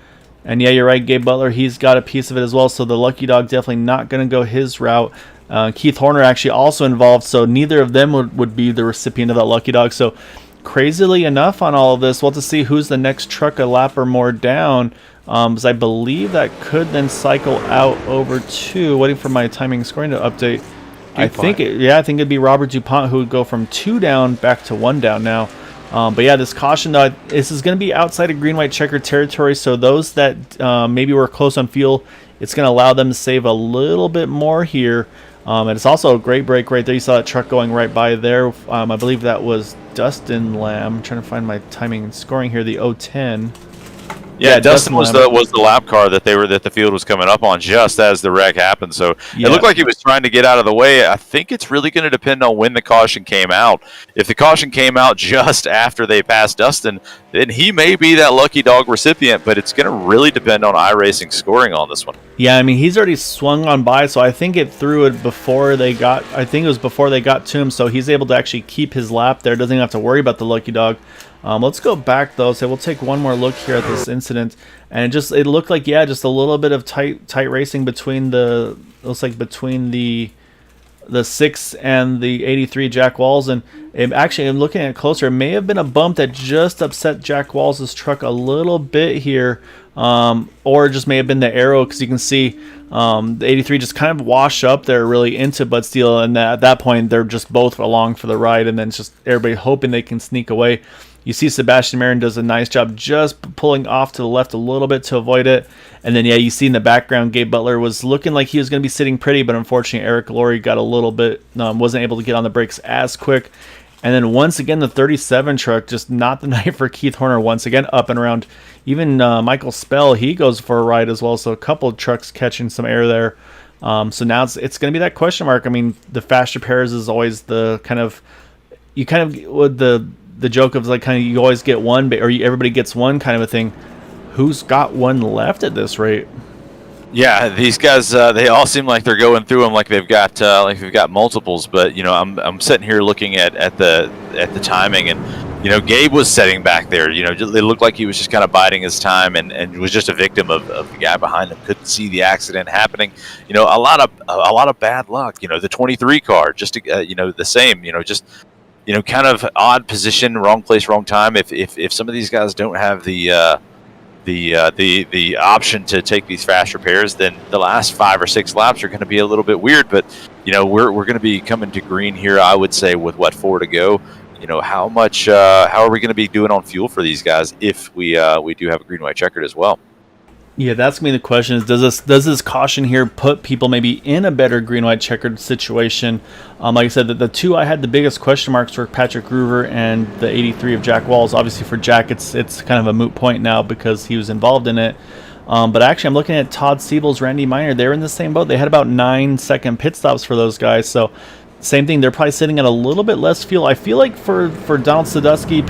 And yeah, you're right, Gabe Butler, he's got a piece of it as well. So the Lucky Dog definitely not going to go his route. Keith Horner actually also involved, so neither of them would be the recipient of that Lucky Dog. So crazily enough on all of this, we'll have to see who's the next truck a lap or more down, because I believe that could then cycle out over to, waiting for my timing scoring to update. I think it'd be Robert DuPont who would go from 2 down back to 1 down now. But yeah, this caution, this is going to be outside of green-white checker territory, so those that maybe were close on fuel, it's going to allow them to save a little bit more here. And it's also a great break right there. You saw that truck going right by there. I believe that was Dustin Lam. I'm trying to find my timing and scoring here, the 010. Yeah, Dustin was the lap car that the field was coming up on just as the wreck happened. So it looked like he was trying to get out of the way. I think it's really going to depend on when the caution came out. If the caution came out just after they passed Dustin, then he may be that Lucky Dog recipient. But it's going to really depend on iRacing scoring on this one. Yeah, I mean he's already swung on by, so I think it threw it before they got. I think it was before they got to him, so he's able to actually keep his lap there. Doesn't even have to worry about the Lucky Dog. Let's go back though. So we'll take one more look here at this incident, and it looked like just a little bit of tight racing between the 6 and the 83 Jack Walls, and actually I'm looking at it closer. It may have been a bump that just upset Jack Walls' truck a little bit here, or it just may have been the arrow, because you can see the 83 just kind of wash up there really into Bud Steele, and at that point they're just both along for the ride, and then it's just everybody hoping they can sneak away. You see Sebastian Marin does a nice job just pulling off to the left a little bit to avoid it. And then, you see in the background, Gabe Butler was looking like he was going to be sitting pretty, but unfortunately Eric Laurie got a little bit, wasn't able to get on the brakes as quick. And then once again, the 37 truck, just not the night for Keith Horner, once again up and around. Even Michael Spell, he goes for a ride as well. So a couple of trucks catching some air there. So now it's going to be that question mark. I mean, the faster pairs is always the the joke of you always get one, or everybody gets one kind of a thing. Who's got one left at this rate? Yeah, these guys they all seem like they're going through them like they've got multiples. But I'm sitting here looking at the timing, and Gabe was sitting back there. It looked like he was just kind of biding his time and was just a victim of the guy behind him. Couldn't see the accident happening. A lot of bad luck. The 23 car, just the same. Kind of odd position, wrong place, wrong time. If some of these guys don't have the option to take these fast repairs, then the last 5 or 6 laps are going to be a little bit weird. But we're going to be coming to green here, I would say, with 4 to go. How are we going to be doing on fuel for these guys if we do have a green white checkered as well? Yeah, that's going to be the question. Is does this caution here put people maybe in a better green-white checkered situation? Like I said, the two I had the biggest question marks were Patrick Groover and the 83 of Jack Walls. Obviously for Jack, it's kind of a moot point now because he was involved in it. But actually, I'm looking at Todd Siebel's, Randy Miner. They're in the same boat. They had about 9-second pit stops for those guys. So same thing. They're probably sitting at a little bit less fuel. I feel like for Donald Sadusky,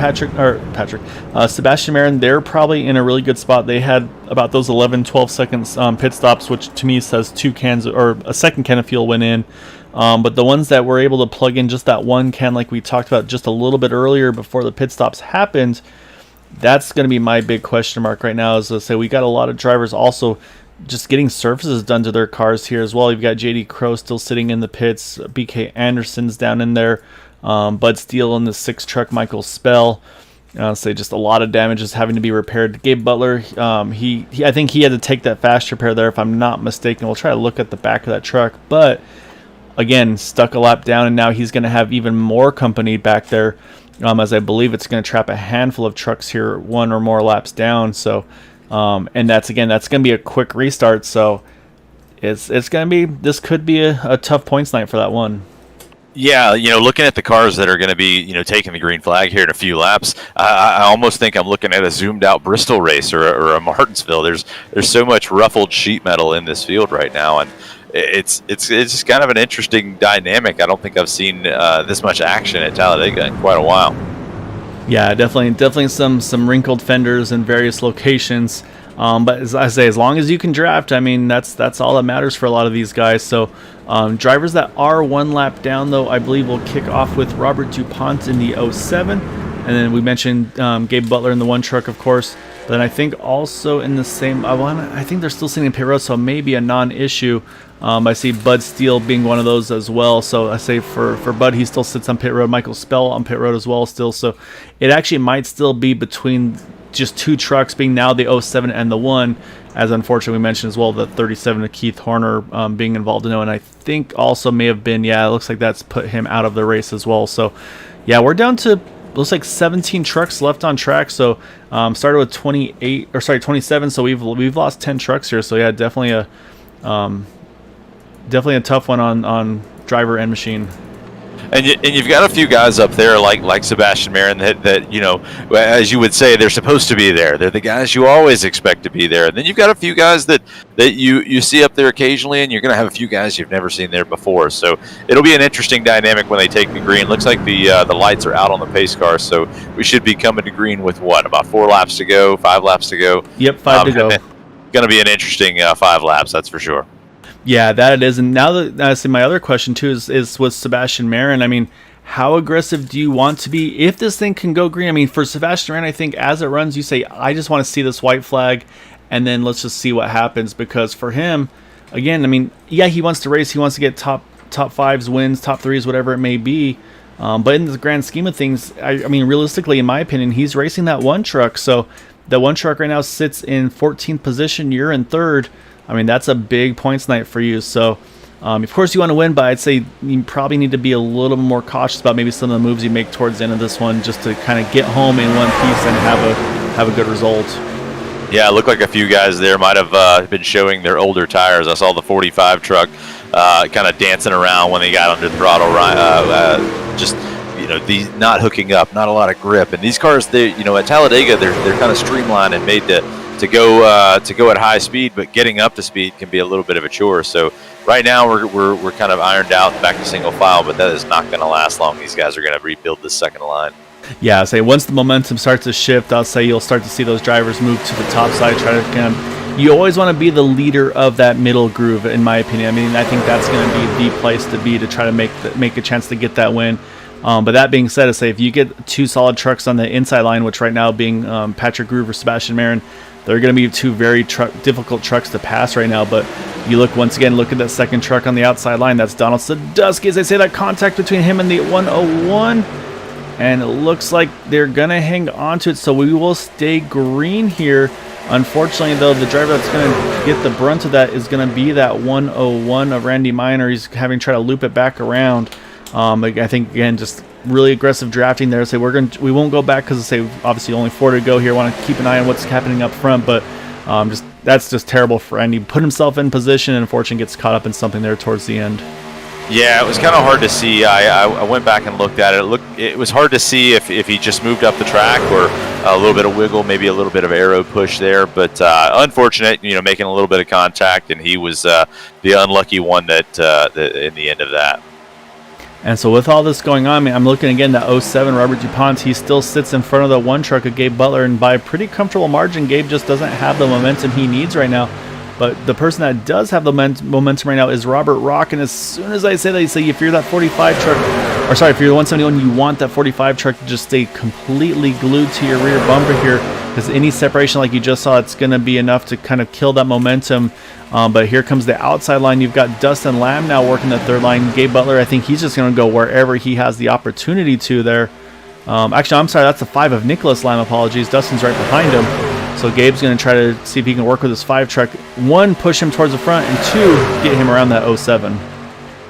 Sebastian Marin, they're probably in a really good spot. They had about those 11-12 seconds pit stops, which to me says 2 cans or a second can of fuel went in. But the ones that were able to plug in just that 1 can, like we talked about just a little bit earlier before the pit stops happened, that's going to be my big question mark right now. As I say, we got a lot of drivers also just getting surfaces done to their cars here as well. You've got JD Crow still sitting in the pits. BK Anderson's down in there. Bud Steele in the 6 truck. Michael Spell. Say just a lot of damages having to be repaired. Gabe Butler, I think he had to take that fast repair there, if I'm not mistaken. We'll try to look at the back of that truck. But again, stuck a lap down, and now he's going to have even more company back there. as I believe it's going to trap a handful of trucks here, one or more laps down. So, and that's going to be a quick restart. So it's going to be, this could be a tough points night for that one. Yeah, looking at the cars that are going to be, taking the green flag here in a few laps, I almost think I'm looking at a zoomed out Bristol race or a Martinsville. There's so much ruffled sheet metal in this field right now, and it's just kind of an interesting dynamic. I don't think I've seen this much action at Talladega in quite a while. Yeah, definitely some wrinkled fenders in various locations. But as I say, as long as you can draft, I mean, that's all that matters for a lot of these guys. So drivers that are one lap down, though, I believe will kick off with Robert DuPont in the 07. And then we mentioned Gabe Butler in the one truck, of course. But then I think also in the same, I think they're still sitting in pit road, so maybe a non-issue. I see Bud Steele being one of those as well. So I say for Bud, he still sits on pit road. Michael Spell on pit road as well still. So it actually might still be between just two trucks, being now the 07 and the 1, as unfortunately we mentioned as well, the 37 of Keith Horner being involved in it. And I think also may have been, it looks like that's put him out of the race as well. So yeah, we're down to, looks like 17 trucks left on track. So started with 27. So we've lost 10 trucks here. So yeah, definitely a tough one on driver and machine. And you've got a few guys up there like Sebastian Marin that as you would say, they're supposed to be there. They're the guys you always expect to be there. And then you've got a few guys that you see up there occasionally, and you're going to have a few guys you've never seen there before. So it'll be an interesting dynamic when they take the green. Looks like the lights are out on the pace car, so we should be coming to green with about 4 laps to go, 5 laps to go. Yep, 5 to go. Going to be an interesting 5 laps, that's for sure. Yeah, that it is. And now that I see, my other question too is with Sebastian Marin. I mean, how aggressive do you want to be if this thing can go green? I mean, for Sebastian Marin, I think as it runs, you say, I just want to see this white flag, and then let's just see what happens. Because for him, again, I mean, yeah, he wants to race, he wants to get top 5s, wins, top 3s, whatever it may be. But in the grand scheme of things, I mean, realistically, in my opinion, he's racing that one truck. So that one truck right now sits in 14th position. You're in 3rd. I mean, that's a big points night for you. So, of course, you want to win, but I'd say you probably need to be a little more cautious about maybe some of the moves you make towards the end of this one, just to kind of get home in one piece and have a good result. Yeah, it looked like a few guys there might have been showing their older tires. I saw the 45 truck kind of dancing around when they got under throttle, just not hooking up, not a lot of grip. And these cars, they at Talladega, they're kind of streamlined and made to go at high speed, but getting up to speed can be a little bit of a chore. So right now we're kind of ironed out back to single file, but that is not going to last long. These guys are going to rebuild this second line. Yeah, I'd say once the momentum starts to shift, I'll say you'll start to see those drivers move to the top side, try to kind of, you always want to be the leader of that middle groove, in my opinion. I mean, I think that's going to be the place to be to try to make a chance to get that win. But that being said, I say if you get 2 solid trucks on the inside line, which right now being Patrick Groove or Sebastian Marin, they're going to be 2 very difficult trucks to pass right now. But you look at that second truck on the outside line. That's Donald Sadusky. As they say, that contact between him and the 101. And it looks like they're going to hang on to it. So we will stay green here. Unfortunately, though, the driver that's going to get the brunt of that is going to be that 101 of Randy Minor. He's having to try to loop it back around. I think, again, just really aggressive drafting there. Say we won't go back because obviously only 4 to go here. Want to keep an eye on what's happening up front, but that's just terrible for Andy. Put himself in position and unfortunately gets caught up in something there towards the end. Yeah, it was kind of hard to see. I went back and looked at it. It was hard to see if he just moved up the track or a little bit of wiggle, maybe a little bit of aero push there. But unfortunate, making a little bit of contact, and he was the unlucky one that in the end of that. And so with all this going on, I mean, I'm looking again at 07 Robert DuPont. He still sits in front of the one truck of Gabe Butler, and by a pretty comfortable margin. Gabe just doesn't have the momentum he needs right now. But the person that does have the momentum right now is Robert Rock. And as soon as I say that, you say if you're that 45 truck, or sorry, if you're the 171, you want that 45 truck to just stay completely glued to your rear bumper here, because any separation like you just saw, it's going to be enough to kind of kill that momentum. But here comes the outside line. You've got Dustin Lam now working the third line. Gabe Butler, I think he's just going to go wherever he has the opportunity to there. Actually, I'm sorry, that's the 5 of Nicholas Lam. Apologies. Dustin's right behind him. So Gabe's going to try to see if he can work with his 5 truck. 1, push him towards the front, and 2, get him around that 07.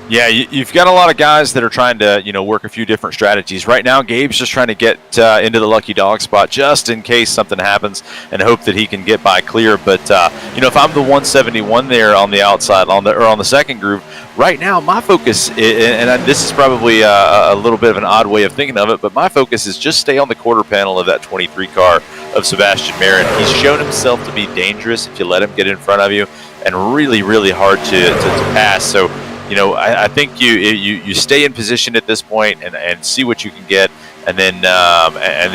Yeah, you've got a lot of guys that are trying to, work a few different strategies. Right now, Gabe's just trying to get into the lucky dog spot just in case something happens and hope that he can get by clear. But, if I'm the 171 there on the outside, on the second group, right now my focus, this is probably a little bit of an odd way of thinking of it, but my focus is just stay on the quarter panel of that 23 car of Sebastian Marin. He's shown himself to be dangerous if you let him get in front of you, and really, really hard to pass. So, I think you stay in position at this point and see what you can get, and then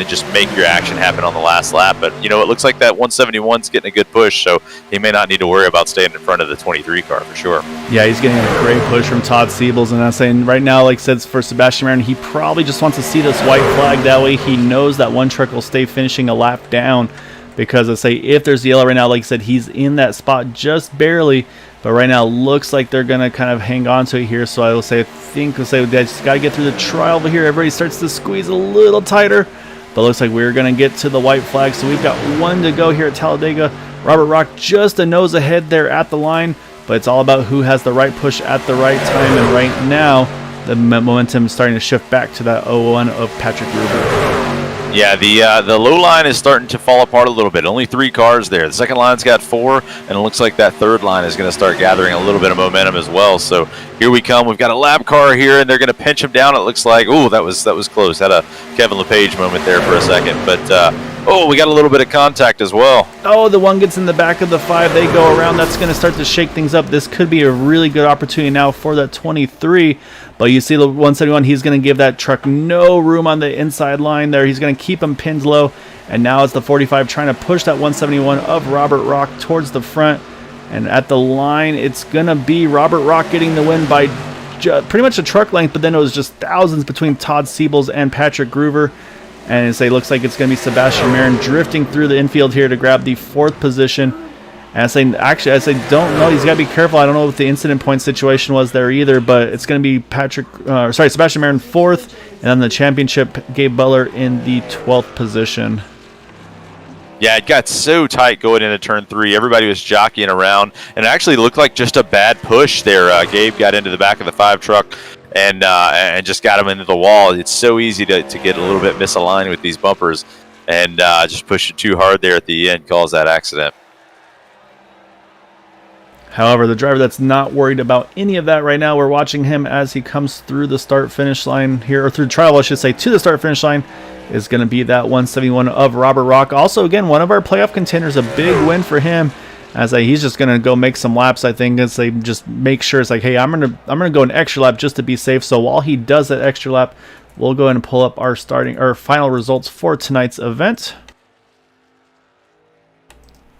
just make your action happen on the last lap. But it looks like that 171's getting a good push, so he may not need to worry about staying in front of the 23 car for sure. Yeah, he's getting a great push from Todd Siebels, and I'm saying right now, like I said, for Sebastian Marin, he probably just wants to see this white flag. That way, he knows that one truck will stay finishing a lap down. Because I say if there's yellow right now, like I said, he's in that spot just barely. But right now, looks like they're going to kind of hang on to it here. So I will say, they just got to get through the trial over here. Everybody starts to squeeze a little tighter. But looks like we're going to get to the white flag. So we've got one to go here at Talladega. Robert Rock just a nose ahead there at the line. But it's all about who has the right push at the right time. And right now, the momentum is starting to shift back to that 0-1 of Patrick Gruber. Yeah, the low line is starting to fall apart a little bit. Only 3 cars there. The second line's got 4, and it looks like that third line is going to start gathering a little bit of momentum as well. So here we come. We've got a lap car here, and they're going to pinch him down. It looks like. Oh, that was close. Had a Kevin LePage moment there for a second, but we got a little bit of contact as well. Oh, the one gets in the back of the 5. They go around. That's going to start to shake things up. This could be a really good opportunity now for that 23. But you see the 171, he's going to give that truck no room on the inside line there. He's going to keep him pinned low. And now it's the 45 trying to push that 171 of Robert Rock towards the front. And at the line, it's going to be Robert Rock getting the win by pretty much a truck length. But then it was just thousands between Todd Siebels and Patrick Gruber. And it looks like it's going to be Sebastian Marin drifting through the infield here to grab the 4th position. And I say, don't know. He's got to be careful. I don't know what the incident point situation was there either, but it's going to be Sebastian Marin 4th, and then the championship, Gabe Butler in the 12th position. Yeah, it got so tight going into turn 3. Everybody was jockeying around, and it actually looked like just a bad push there. Gabe got into the back of the 5 truck and just got him into the wall. It's so easy to get a little bit misaligned with these bumpers, and just push it too hard there at the end, cause that accident. However, the driver that's not worried about any of that right now, we're watching him as he comes through the start-finish line here, or through trial, I should say, to the start-finish line, is going to be that 171 of Robert Rock. Also, again, one of our playoff contenders, a big win for him, as he's just going to go make some laps, I think, as they just make sure it's like, hey, I'm gonna go an extra lap just to be safe. So while he does that extra lap, we'll go ahead and pull up our final results for tonight's event.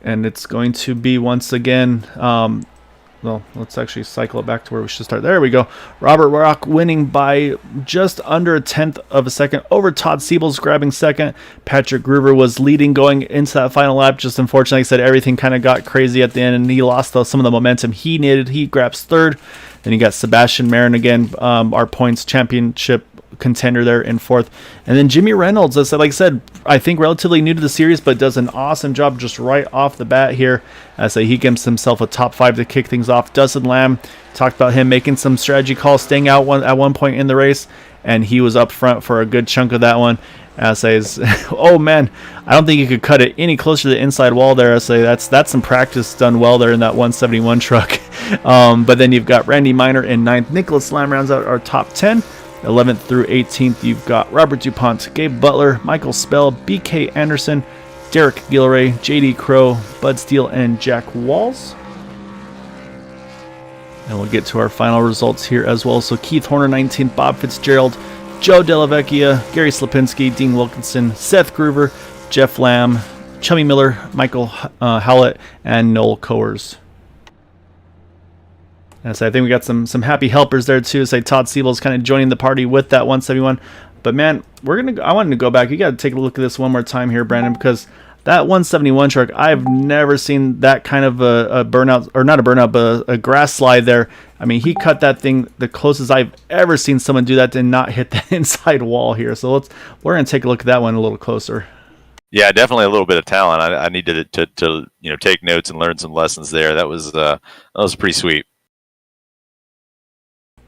And it's going to be, once again, well, let's actually cycle it back to where we should start. There we go. Robert Rock winning by just under a 1/10 of a second over Todd Siebels, grabbing 2nd. Patrick Gruber was leading going into that final lap. Just unfortunately, like I said, everything kind of got crazy at the end, and he lost some of the momentum he needed. He grabs 3rd. Then you got Sebastian Marin again, our points championship contender there in 4th. And then Jimmy Reynolds, like I said, I think relatively new to the series, but does an awesome job just right off the bat here. He gives himself a top 5 to kick things off. Dustin Lam, talked about him making some strategy calls, staying out at one point in the race, and he was up front for a good chunk of that one. Oh man, I don't think you could cut it any closer to the inside wall there. That's some practice done well there in that 171 truck. But then you've got Randy Minor in 9th. Nicholas Lamb rounds out our top 10. 11th through 18th, you've got Robert DuPont, Gabe Butler, Michael Spell, BK Anderson, Derek Gilray, JD Crow, Bud Steele, and Jack Walls. And we'll get to our final results here as well. So Keith Horner 19th, Bob Fitzgerald, Joe Delavecchia, Gary Slipinski, Dean Wilkinson, Seth Gruber, Jeff Lamb, Chummy Miller, Michael Howlett, and Noel Coers. And so I think we got some happy helpers there too. Todd Siebels kind of joining the party with that 171. But man, I wanted to go back. You got to take a look at this one more time here, Brandon, because that 171 truck, I've never seen that kind of a burnout, or not a burnout, but a grass slide there. I mean, he cut that thing the closest I've ever seen someone do that to not hit the inside wall here. So we're going to take a look at that one a little closer. Yeah, definitely a little bit of talent. I needed to take notes and learn some lessons there. That was pretty sweet.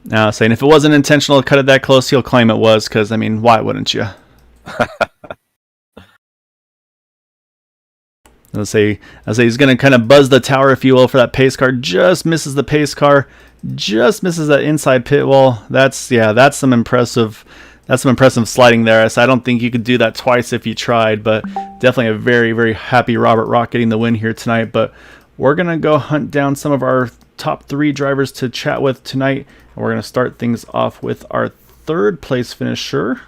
Now, saying if it wasn't intentional to cut it that close, he'll claim it was, because, I mean, why wouldn't you? I'll say he's going to kind of buzz the tower, if you will, for that pace car. Just misses the pace car. Just misses that inside pit wall. That's some impressive sliding there. So I don't think you could do that twice if you tried, but definitely a very, very happy Robert Rock getting the win here tonight. But we're going to go hunt down some of our top 3 drivers to chat with tonight. And we're going to start things off with our 3rd place finisher.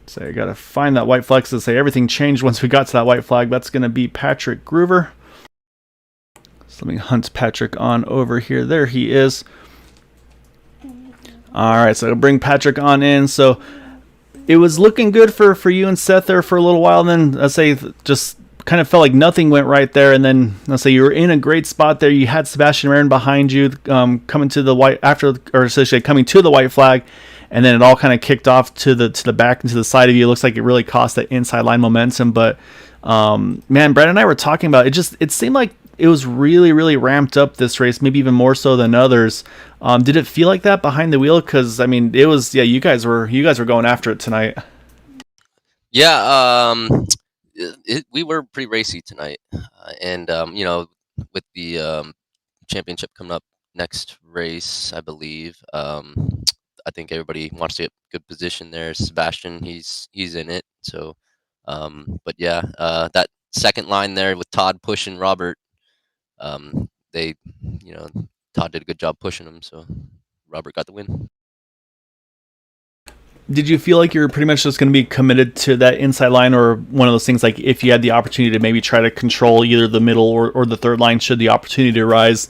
So I got to find that white flag. To say everything changed once we got to that white flag. That's going to be Patrick Groover. So let me hunt Patrick on over here. There he is. All right, so I'll bring Patrick on in. So it was looking good for you and Seth there for a little while. And then I'll say just kind of felt like nothing went right there. And then I'll say you were in a great spot there. You had Sebastian Marin behind you, coming to the white coming to the white flag. And then it all kind of kicked off to the back and to the side of you. It looks like it really cost that inside line momentum. But man, Brad and I were talking about it. It seemed like it was really, really ramped up this race, maybe even more so than others. Did it feel like that behind the wheel? Because I mean, it was you guys were going after it tonight. Yeah, we were pretty racy tonight, and with the championship coming up next race, I believe. I think everybody wants to get good position there. Sebastian, he's in it. So, but yeah, that second line there with Todd pushing Robert, Todd did a good job pushing him. So Robert got the win. Did you feel like you were pretty much just going to be committed to that inside line, or one of those things like if you had the opportunity to maybe try to control either the middle or the third line should the opportunity arise?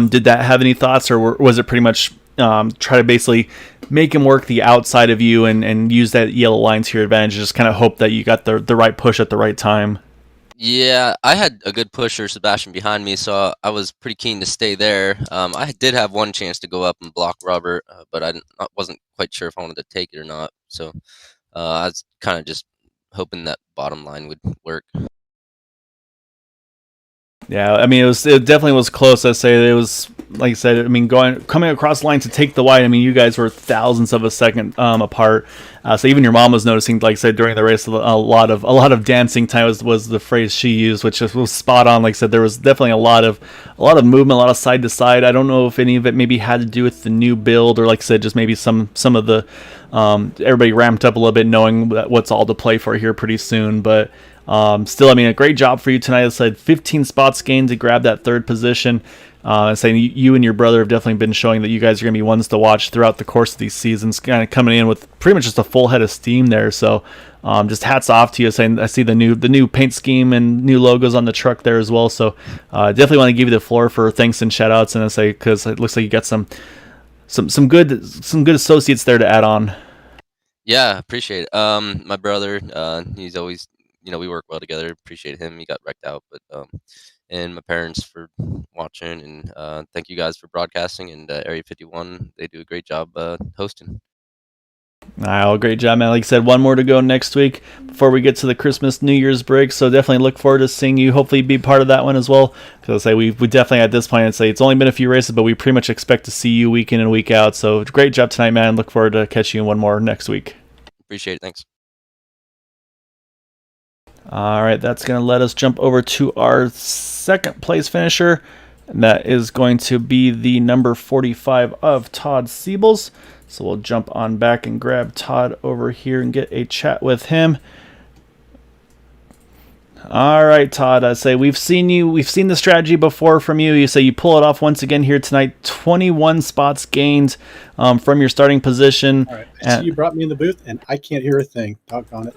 Did that have any thoughts, or was it pretty much try to basically make him work the outside of you and use that yellow line to your advantage, just kind of hope that you got the right push at the right time? Yeah, I had a good pusher, Sebastian, behind me, so I was pretty keen to stay there. I did have one chance to go up and block Robert, but I wasn't quite sure if I wanted to take it or not. So I was kind of just hoping that bottom line would work. Yeah, I mean, it definitely was close. I say it was, like I said, I mean, coming across the line to take the white, I mean, you guys were thousandths of a second apart. So even your mom was noticing, like I said, during the race, a lot of dancing time was the phrase she used, which was spot on. Like I said, there was definitely a lot of movement, a lot of side to side. I don't know if any of it maybe had to do with the new build, or like I said, just maybe some of the everybody ramped up a little bit, knowing what's all to play for here pretty soon, but. Still, I mean, a great job for you tonight. I said 15 spots gained to grab that 3rd position. Saying you and your brother have definitely been showing that you guys are going to be ones to watch throughout the course of these seasons, kind of coming in with pretty much just a full head of steam there. So just hats off to you. Saying I see the new paint scheme and new logos on the truck there as well. So definitely want to give you the floor for thanks and shout outs, and I say because it looks like you got some good associates there to add on. Yeah, appreciate it. My brother, he's always. We work well together. Appreciate him. He got wrecked out, but and my parents for watching, and thank you guys for broadcasting. And Area 51, they do a great job hosting. Great job, man. Like I said, one more to go next week before we get to the Christmas New Year's break. So definitely look forward to seeing you. Hopefully, be part of that one as well. Because I say we definitely at this point, I'd say it's only been a few races, but we pretty much expect to see you week in and week out. So great job tonight, man. Look forward to catching you in one more next week. Appreciate it. Thanks. All right, that's going to let us jump over to our 2nd place finisher, and that is going to be the number 45 of Todd Siebels. So we'll jump on back and grab Todd over here and get a chat with him. All right, Todd, I say we've seen the strategy before from you. You say you pull it off once again here tonight. 21 spots gained from your starting position. All right, I see you brought me in the booth, and I can't hear a thing. Doggone it.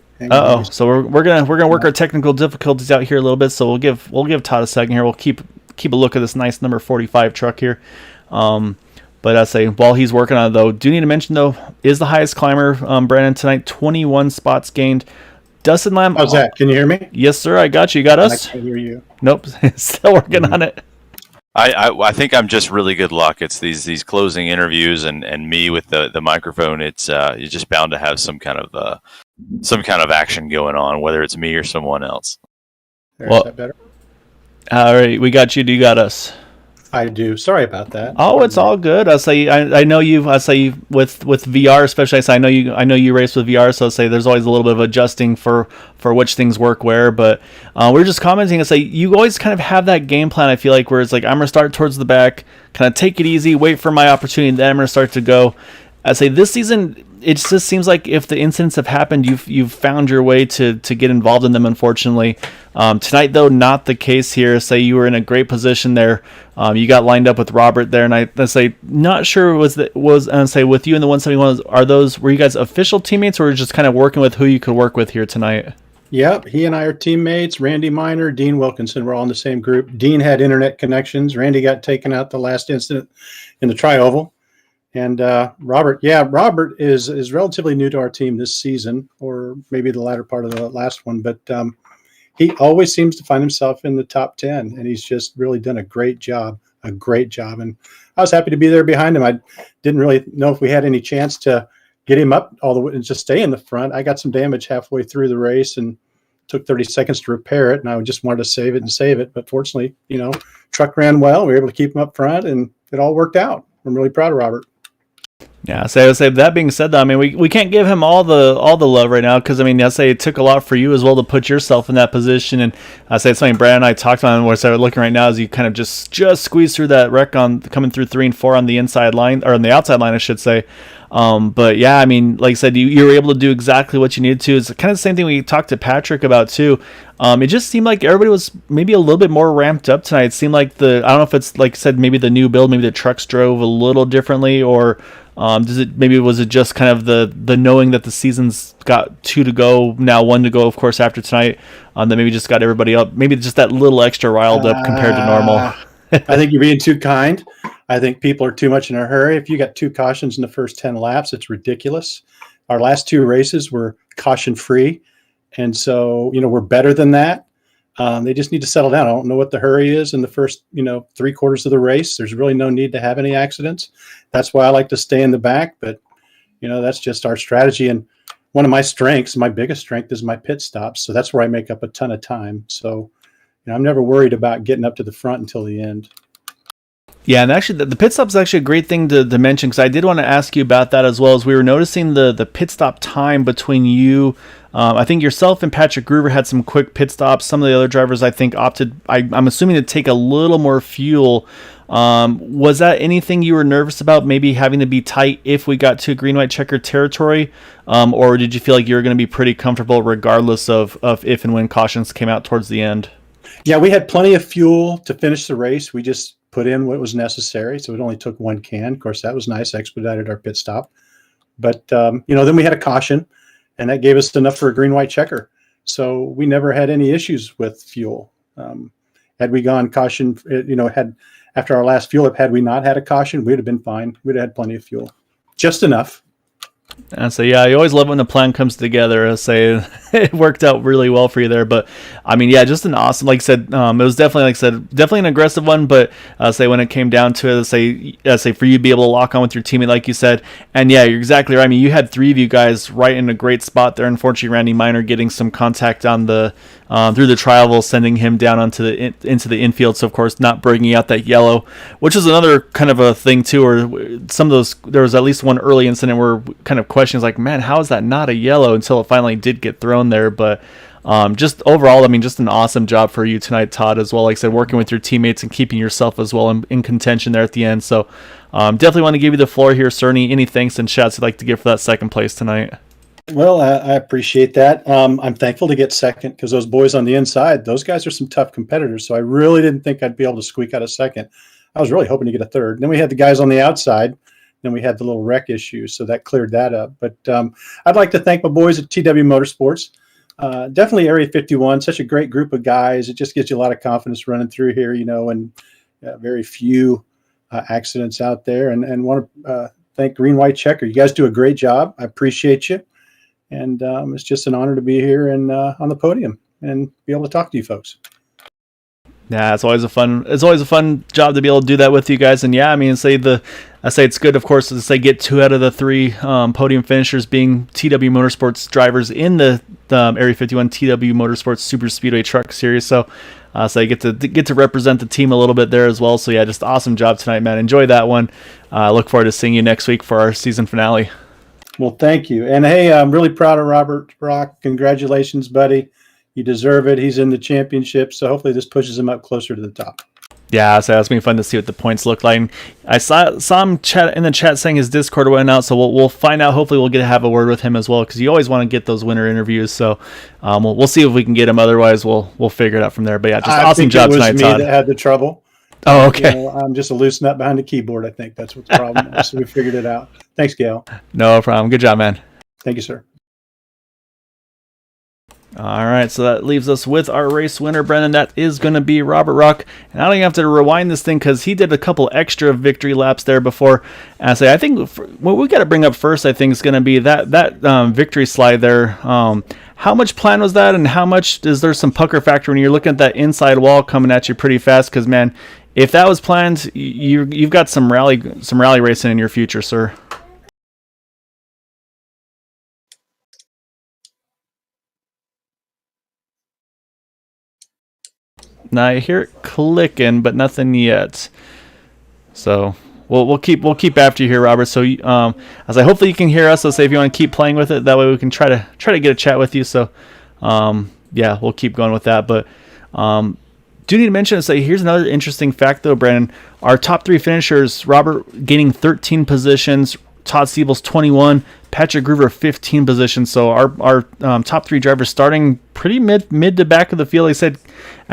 So we're gonna work our technical difficulties out here a little bit. So we'll give Todd a second here. We'll keep a look at this nice number 45 truck here. But I say while he's working on it, though, do need to mention though is the highest climber Brandon tonight. 21 spots gained. Dustin Lam. How's that? Can you hear me? Yes, sir. I got you. You got us. I can't hear you. Nope. Still working on it. I think I'm just really good luck. It's these closing interviews and me with the microphone. It's you're just bound to have some kind of action going on, whether it's me or someone else. Is that better? All right, we got you. Do you got us? I do. Sorry about that. Oh, it's all good. I know you. I say with VR especially. I know you race with VR. So I say there's always a little bit of adjusting for which things work where. But we're just commenting. I say you always kind of have that game plan. I feel like where it's like I'm gonna start towards the back, kind of take it easy, wait for my opportunity, and then I'm gonna start to go. I say this season, it just seems like if the incidents have happened, you've found your way to get involved in them. Unfortunately, tonight though, not the case here. Say you were in a great position there. You got lined up with Robert there, and I say not sure say with you and the 171. Were you guys official teammates, or just kind of working with who you could work with here tonight? Yep, he and I are teammates. Randy Miner, Dean Wilkinson, we're all in the same group. Dean had internet connections. Randy got taken out the last incident in the tri-oval. And Robert is relatively new to our team this season, or maybe the latter part of the last one. But he always seems to find himself in the top 10, and he's just really done a great job. And I was happy to be there behind him. I didn't really know if we had any chance to get him up all the way and just stay in the front. I got some damage halfway through the race and took 30 seconds to repair it, and I just wanted to save it. But fortunately, truck ran well. We were able to keep him up front, and it all worked out. I'm really proud of Robert. Yeah, so I would say that being said, though, I mean, we can't give him all the love right now because I mean, I say it took a lot for you as well to put yourself in that position, and I say it's something Brad and I talked about. And what I was looking right now is you kind of just squeeze through that wreck on coming through 3 and 4 on the inside line or on the outside line, I should say. But yeah, I mean, like I said, you were able to do exactly what you needed to. It's kind of the same thing we talked to Patrick about too. It just seemed like everybody was maybe a little bit more ramped up tonight. It seemed like I don't know if it's like I said, maybe the new build, maybe the trucks drove a little differently, or was it just kind of the knowing that the season's got 2 to go now, 1 to go, of course, after tonight, that maybe just got everybody up, maybe just that little extra riled up compared to normal. I think you're being too kind. I think people are too much in a hurry. If you got 2 cautions in the first 10 laps, it's ridiculous. Our last 2 races were caution free. And so, we're better than that. They just need to settle down. I don't know what the hurry is in the first, 3 quarters of the race. There's really no need to have any accidents. That's why I like to stay in the back. But, that's just our strategy. And one of my strengths, my biggest strength is my pit stops. So that's where I make up a ton of time. So, I'm never worried about getting up to the front until the end. Yeah, and actually, the pit stop is actually a great thing to mention because I did want to ask you about that as well. As we were noticing the pit stop time between you, I think yourself and Patrick Groover had some quick pit stops. Some of the other drivers, I think, opted, I'm assuming, to take a little more fuel. Was that anything you were nervous about, maybe having to be tight if we got to green-white checker territory? Or did you feel like you were going to be pretty comfortable regardless of if and when cautions came out towards the end? Yeah, we had plenty of fuel to finish the race. We just put in what was necessary. So it only took 1 can. Of course, that was nice. Expedited our pit stop. But, then we had a caution, and that gave us enough for a green-white checker. So we never had any issues with fuel. Had we gone caution, after our last fuel up, had we not had a caution, we'd have been fine. We'd have had plenty of fuel. Just enough. And so, yeah, you always love when the plan comes together. I say it worked out really well for you there. But I mean, yeah, just an awesome, like I said, it was definitely an aggressive one. But say when it came down to it, say for you to be able to lock on with your teammate, like you said, and yeah, you're exactly right. I mean, you had 3 of you guys right in a great spot there. Unfortunately, Randy Miner getting some contact on the through the tri-oval, sending him down into the infield. So of course, not bringing out that yellow, which is another kind of a thing too. Or some of those, there was at least one early incident where kind of questions like, man, how is that not a yellow, until it finally did get thrown there. But just overall, I mean, just an awesome job for you tonight, Todd, as well. Like I said, working with your teammates and keeping yourself as well in contention there at the end. So definitely want to give you the floor here, sir. Any thanks and shouts you'd like to give for that second place tonight? Well, I appreciate that. I'm thankful to get second because those boys on the inside, those guys are some tough competitors. So I really didn't think I'd be able to squeak out a second. I was really hoping to get a third. Then we had the guys on the outside. Then we had the little wreck issue, so that cleared that up. But I'd like to thank my boys at TWM Motorsports. Definitely Area 51, such a great group of guys. It just gives you a lot of confidence running through here, and very few accidents out there. And want to thank Green White Checker. You guys do a great job. I appreciate you. And it's just an honor to be here and on the podium and be able to talk to you folks. Yeah, it's always a fun job to be able to do that with you guys. And yeah, I mean, say I say it's good, of course, as they get 2 out of the 3 podium finishers being TW Motorsports drivers in the Area 51 TW Motorsports Super Speedway Truck Series. So I get to represent the team a little bit there as well. So yeah, just awesome job tonight, man. Enjoy that one. Look forward to seeing you next week for our season finale. Well, thank you. And hey, I'm really proud of Robert Brock. Congratulations, buddy. You deserve it. He's in the championship, so hopefully this pushes him up closer to the top. Yeah, so it's been fun to see what the points look like. I saw him chat in the chat saying his Discord went out, so we'll find out. Hopefully, we'll get to have a word with him as well, because you always want to get those winner interviews. So we'll see if we can get him. Otherwise, we'll figure it out from there. But yeah, just awesome job tonight, Todd. That had the trouble. Oh, okay. I'm just a loose nut behind the keyboard. I think that's what the problem was. So we figured it out. Thanks, Gail. No problem. Good job, man. Thank you, sir. All right, so that leaves us with our race winner, Brendan. That is going to be Robert Rock. And I don't even have to rewind this thing because he did a couple extra victory laps there before. And I think what we got to bring up first, I think, is going to be that victory slide there. How much plan was that, and how much is there some pucker factor when you're looking at that inside wall coming at you pretty fast? Because, man, if that was planned, you've got some rally racing in your future, sir. Now I hear it clicking, but nothing yet. So we'll keep after you here, Robert. So hopefully you can hear us. Let's say if you want to keep playing with it, that way we can try to get a chat with you. So yeah, we'll keep going with that. But do need to mention, here's another interesting fact though, Brandon. Our top 3 finishers: Robert gaining 13 positions, Todd Siebel's 21, Patrick Groover 15 positions. So our top 3 drivers starting pretty mid to back of the field.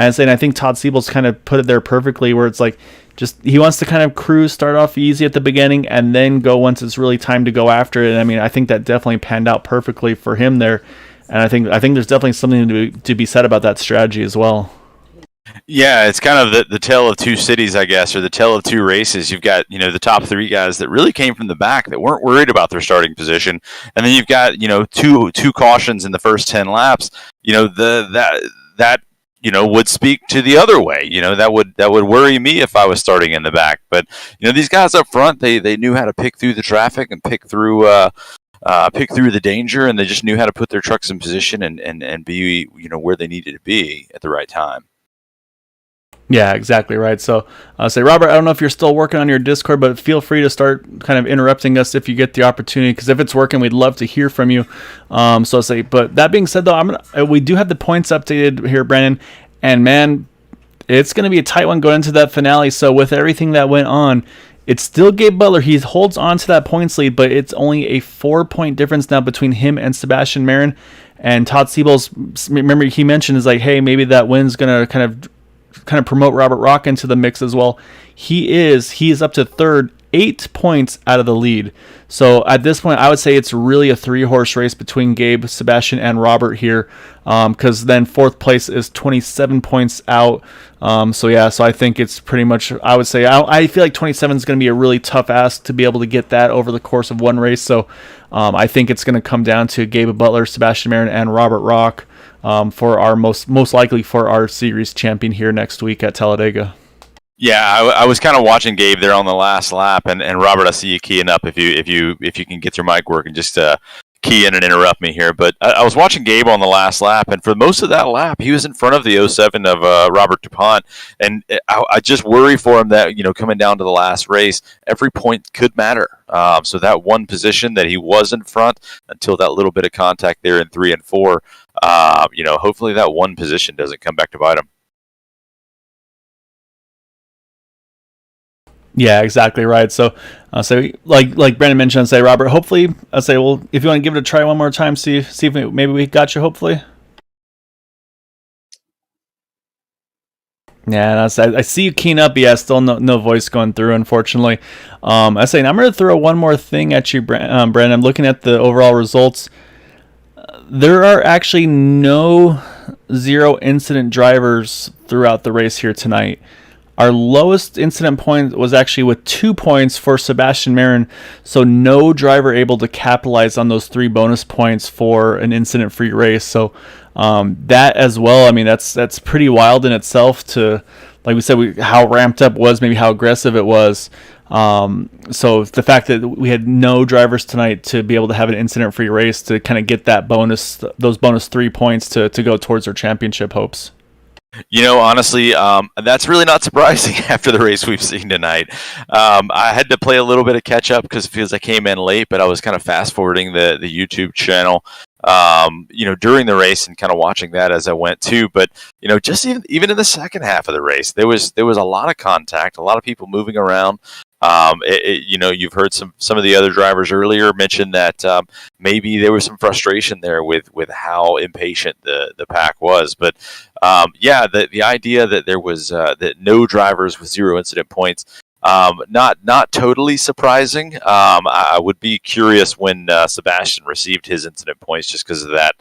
I think Todd Siebel's kind of put it there perfectly, where it's like just he wants to kind of cruise, start off easy at the beginning, and then go once it's really time to go after it. And I mean, I think that definitely panned out perfectly for him there. And I think there's definitely something to be said about that strategy as well. Yeah, it's kind of the tale of 2 cities, I guess, or the tale of 2 races. You've got, the top 3 guys that really came from the back that weren't worried about their starting position. And then you've got, two cautions in the first 10 laps. That would speak to the other way. That would worry me if I was starting in the back. But, these guys up front, they knew how to pick through the traffic and pick through the danger, and they just knew how to put their trucks in position and be, where they needed to be at the right time. Yeah, exactly right. So Robert, I don't know if you're still working on your Discord, but feel free to start kind of interrupting us if you get the opportunity, because if it's working, we'd love to hear from you. But that being said, though, we do have the points updated here, Brandon, and man, it's going to be a tight one going into that finale. So with everything that went on, it's still Gabe Butler. He holds on to that points lead, but it's only a 4-point difference now between him and Sebastian Marin. And Todd Siebel's, remember he mentioned, is like, hey, maybe that win's going to kind of promote Robert Rock into the mix as well. He is up to third, 8 points out of the lead. So at this point, I would say it's really a 3-horse race between Gabe, Sebastian, and Robert here, because then 4th place is 27 points out. So I think it's pretty much, I would say, I feel like 27 is going to be a really tough ask to be able to get that over the course of one race. So I think it's going to come down to Gabe Butler, Sebastian Marin, and Robert Rock for our most likely for our series champion here next week at Talladega. Yeah, I was kind of watching Gabe there on the last lap, and Robert, I see you keying up if you can get your mic working, just key in and interrupt me here. But I was watching Gabe on the last lap, and for most of that lap, he was in front of the 07 of Robert DuPont, and I just worry for him that coming down to the last race, every point could matter. So that one position that he was in front until that little bit of contact there in 3 and 4, hopefully that one position doesn't come back to bite him. Yeah, exactly right. So, like Brandon mentioned, Robert, hopefully, if you want to give it a try one more time, see if maybe we got you. Hopefully. Yeah, I see you keying up. Yeah, still no voice going through, unfortunately. I'm going to throw one more thing at you, Brandon. I'm looking at the overall results. There are actually no 0 incident drivers throughout the race here tonight. Our lowest incident point was actually with 2 points for Sebastian Marin, so no driver able to capitalize on those 3 bonus points for an incident-free race. So that as well, I mean, that's pretty wild in itself to, like we said, how ramped up was, maybe how aggressive it was. So the fact that we had no drivers tonight to be able to have an incident-free race to kind of get those bonus 3 points to go towards our championship hopes. Honestly, that's really not surprising after the race we've seen tonight. I had to play a little bit of catch up because it feels I came in late, but I was kind of fast forwarding the YouTube channel, during the race and kind of watching that as I went too. But just even in the second half of the race, there was a lot of contact, a lot of people moving around. You've heard some of the other drivers earlier mention that maybe there was some frustration there with how impatient the pack was. But the idea that there was that no drivers with 0 incident points, not totally surprising. I would be curious when Sebastian received his incident points, just because of that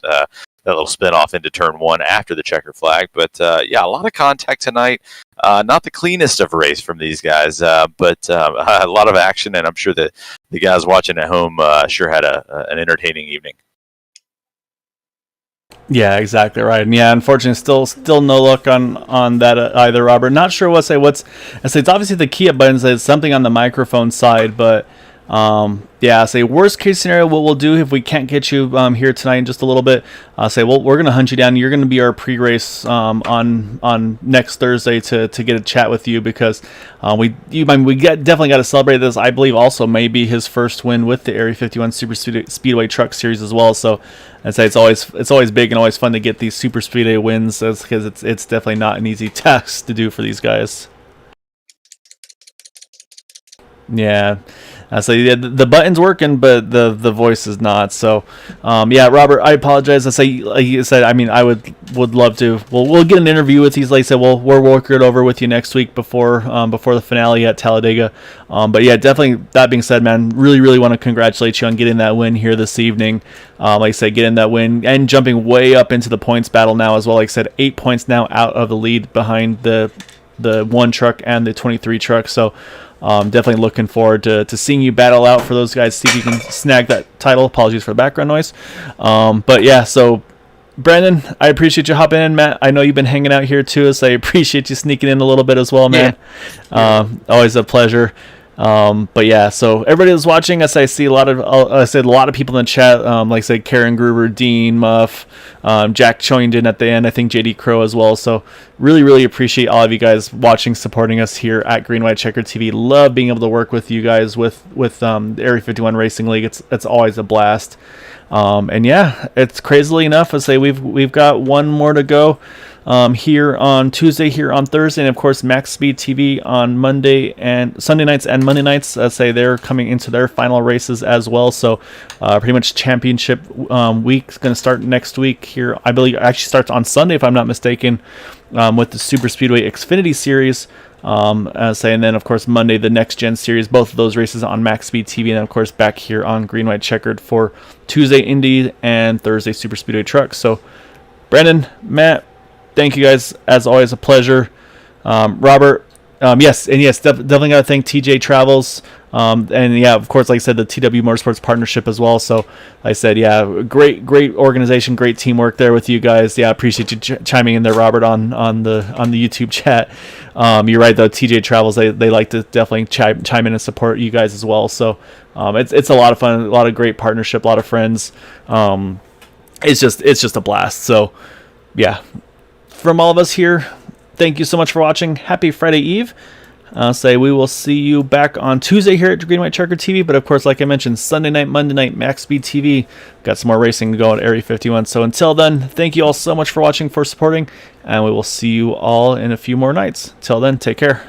little spin off into turn 1 after the checker flag. But a lot of contact tonight. Not the cleanest of race from these guys, but a lot of action, and I'm sure that the guys watching at home sure had an entertaining evening. Yeah, exactly right. And yeah, unfortunately, still no luck on that either, Robert. Not sure I say it's obviously the key up buttons. It's something on the microphone side, but say worst case scenario, what we'll do if we can't get you here tonight in just a little bit, we're gonna hunt you down. You're gonna be our pre-race on next Thursday to get a chat with you, because definitely got to celebrate this. I believe also maybe his first win with the Area 51 Super Speedway Truck Series as well. So I'd say it's always big and always fun to get these Super Speedway wins, because it's definitely not an easy task to do for these guys. Yeah. So the button's working, but the voice is not. So, Robert, I apologize. Like you said, I would love to. We'll get an interview with these. Like I said, we'll work it over with you next week before the finale at Talladega. But yeah, definitely. That being said, man, really want to congratulate you on getting that win here this evening. Like I said, getting that win and jumping way up into the points battle now as well. Like I said, 8 points now out of the lead behind the 1 truck and the 23 truck. So. Definitely looking forward to seeing you battle out for those guys, see if you can snag that title. Apologies for the background noise. But yeah, so Brandon, I appreciate you hopping in. Matt, I know you've been hanging out here too, so I appreciate you sneaking in a little bit as well, man. Yeah. Always a pleasure. But yeah, so everybody that's watching us, I see a lot of people in the chat. Like I said, Karen Gruber, Dean, Muff, Jack joined in at the end. I think JD Crow as well. So really appreciate all of you guys watching, supporting us here at Green White Checker TV. Love being able to work with you guys with the Area 51 Racing League. It's always a blast. And yeah, it's crazily enough. I say we've got one more to go. Here on Tuesday, here on Thursday, and of course Max Speed TV on Monday and Sunday nights and Monday nights. Say they're coming into their final races as well. So pretty much championship week is going to start next week here. I believe it actually starts on Sunday, if I'm not mistaken, with the Super Speedway Xfinity Series. And then of course Monday the Next Gen Series. Both of those races on Max Speed TV, and then of course back here on Green White Checkered for Tuesday Indy and Thursday Super Speedway Truck. So Brandon, Matt, thank you guys, as always, a pleasure. Robert, definitely got to thank TJ Travels, and yeah, of course, like I said, the TW Motorsports partnership as well. So, like I said, yeah, great organization, great teamwork there with you guys. Yeah, I appreciate you chiming in there, Robert, on the YouTube chat. You're right though, TJ Travels, they like to definitely chime in and support you guys as well. So, it's a lot of fun, a lot of great partnership, a lot of friends. It's just a blast. So, yeah. From all of us here, thank you so much for watching. Happy Friday Eve. We will see you back on Tuesday here at Green White Checker TV. But of course, like I mentioned, Sunday night, Monday night, Max Speed TV. Got some more racing to go at Area 51. So until then, thank you all so much for watching, for supporting, and we will see you all in a few more nights. Till then, take care.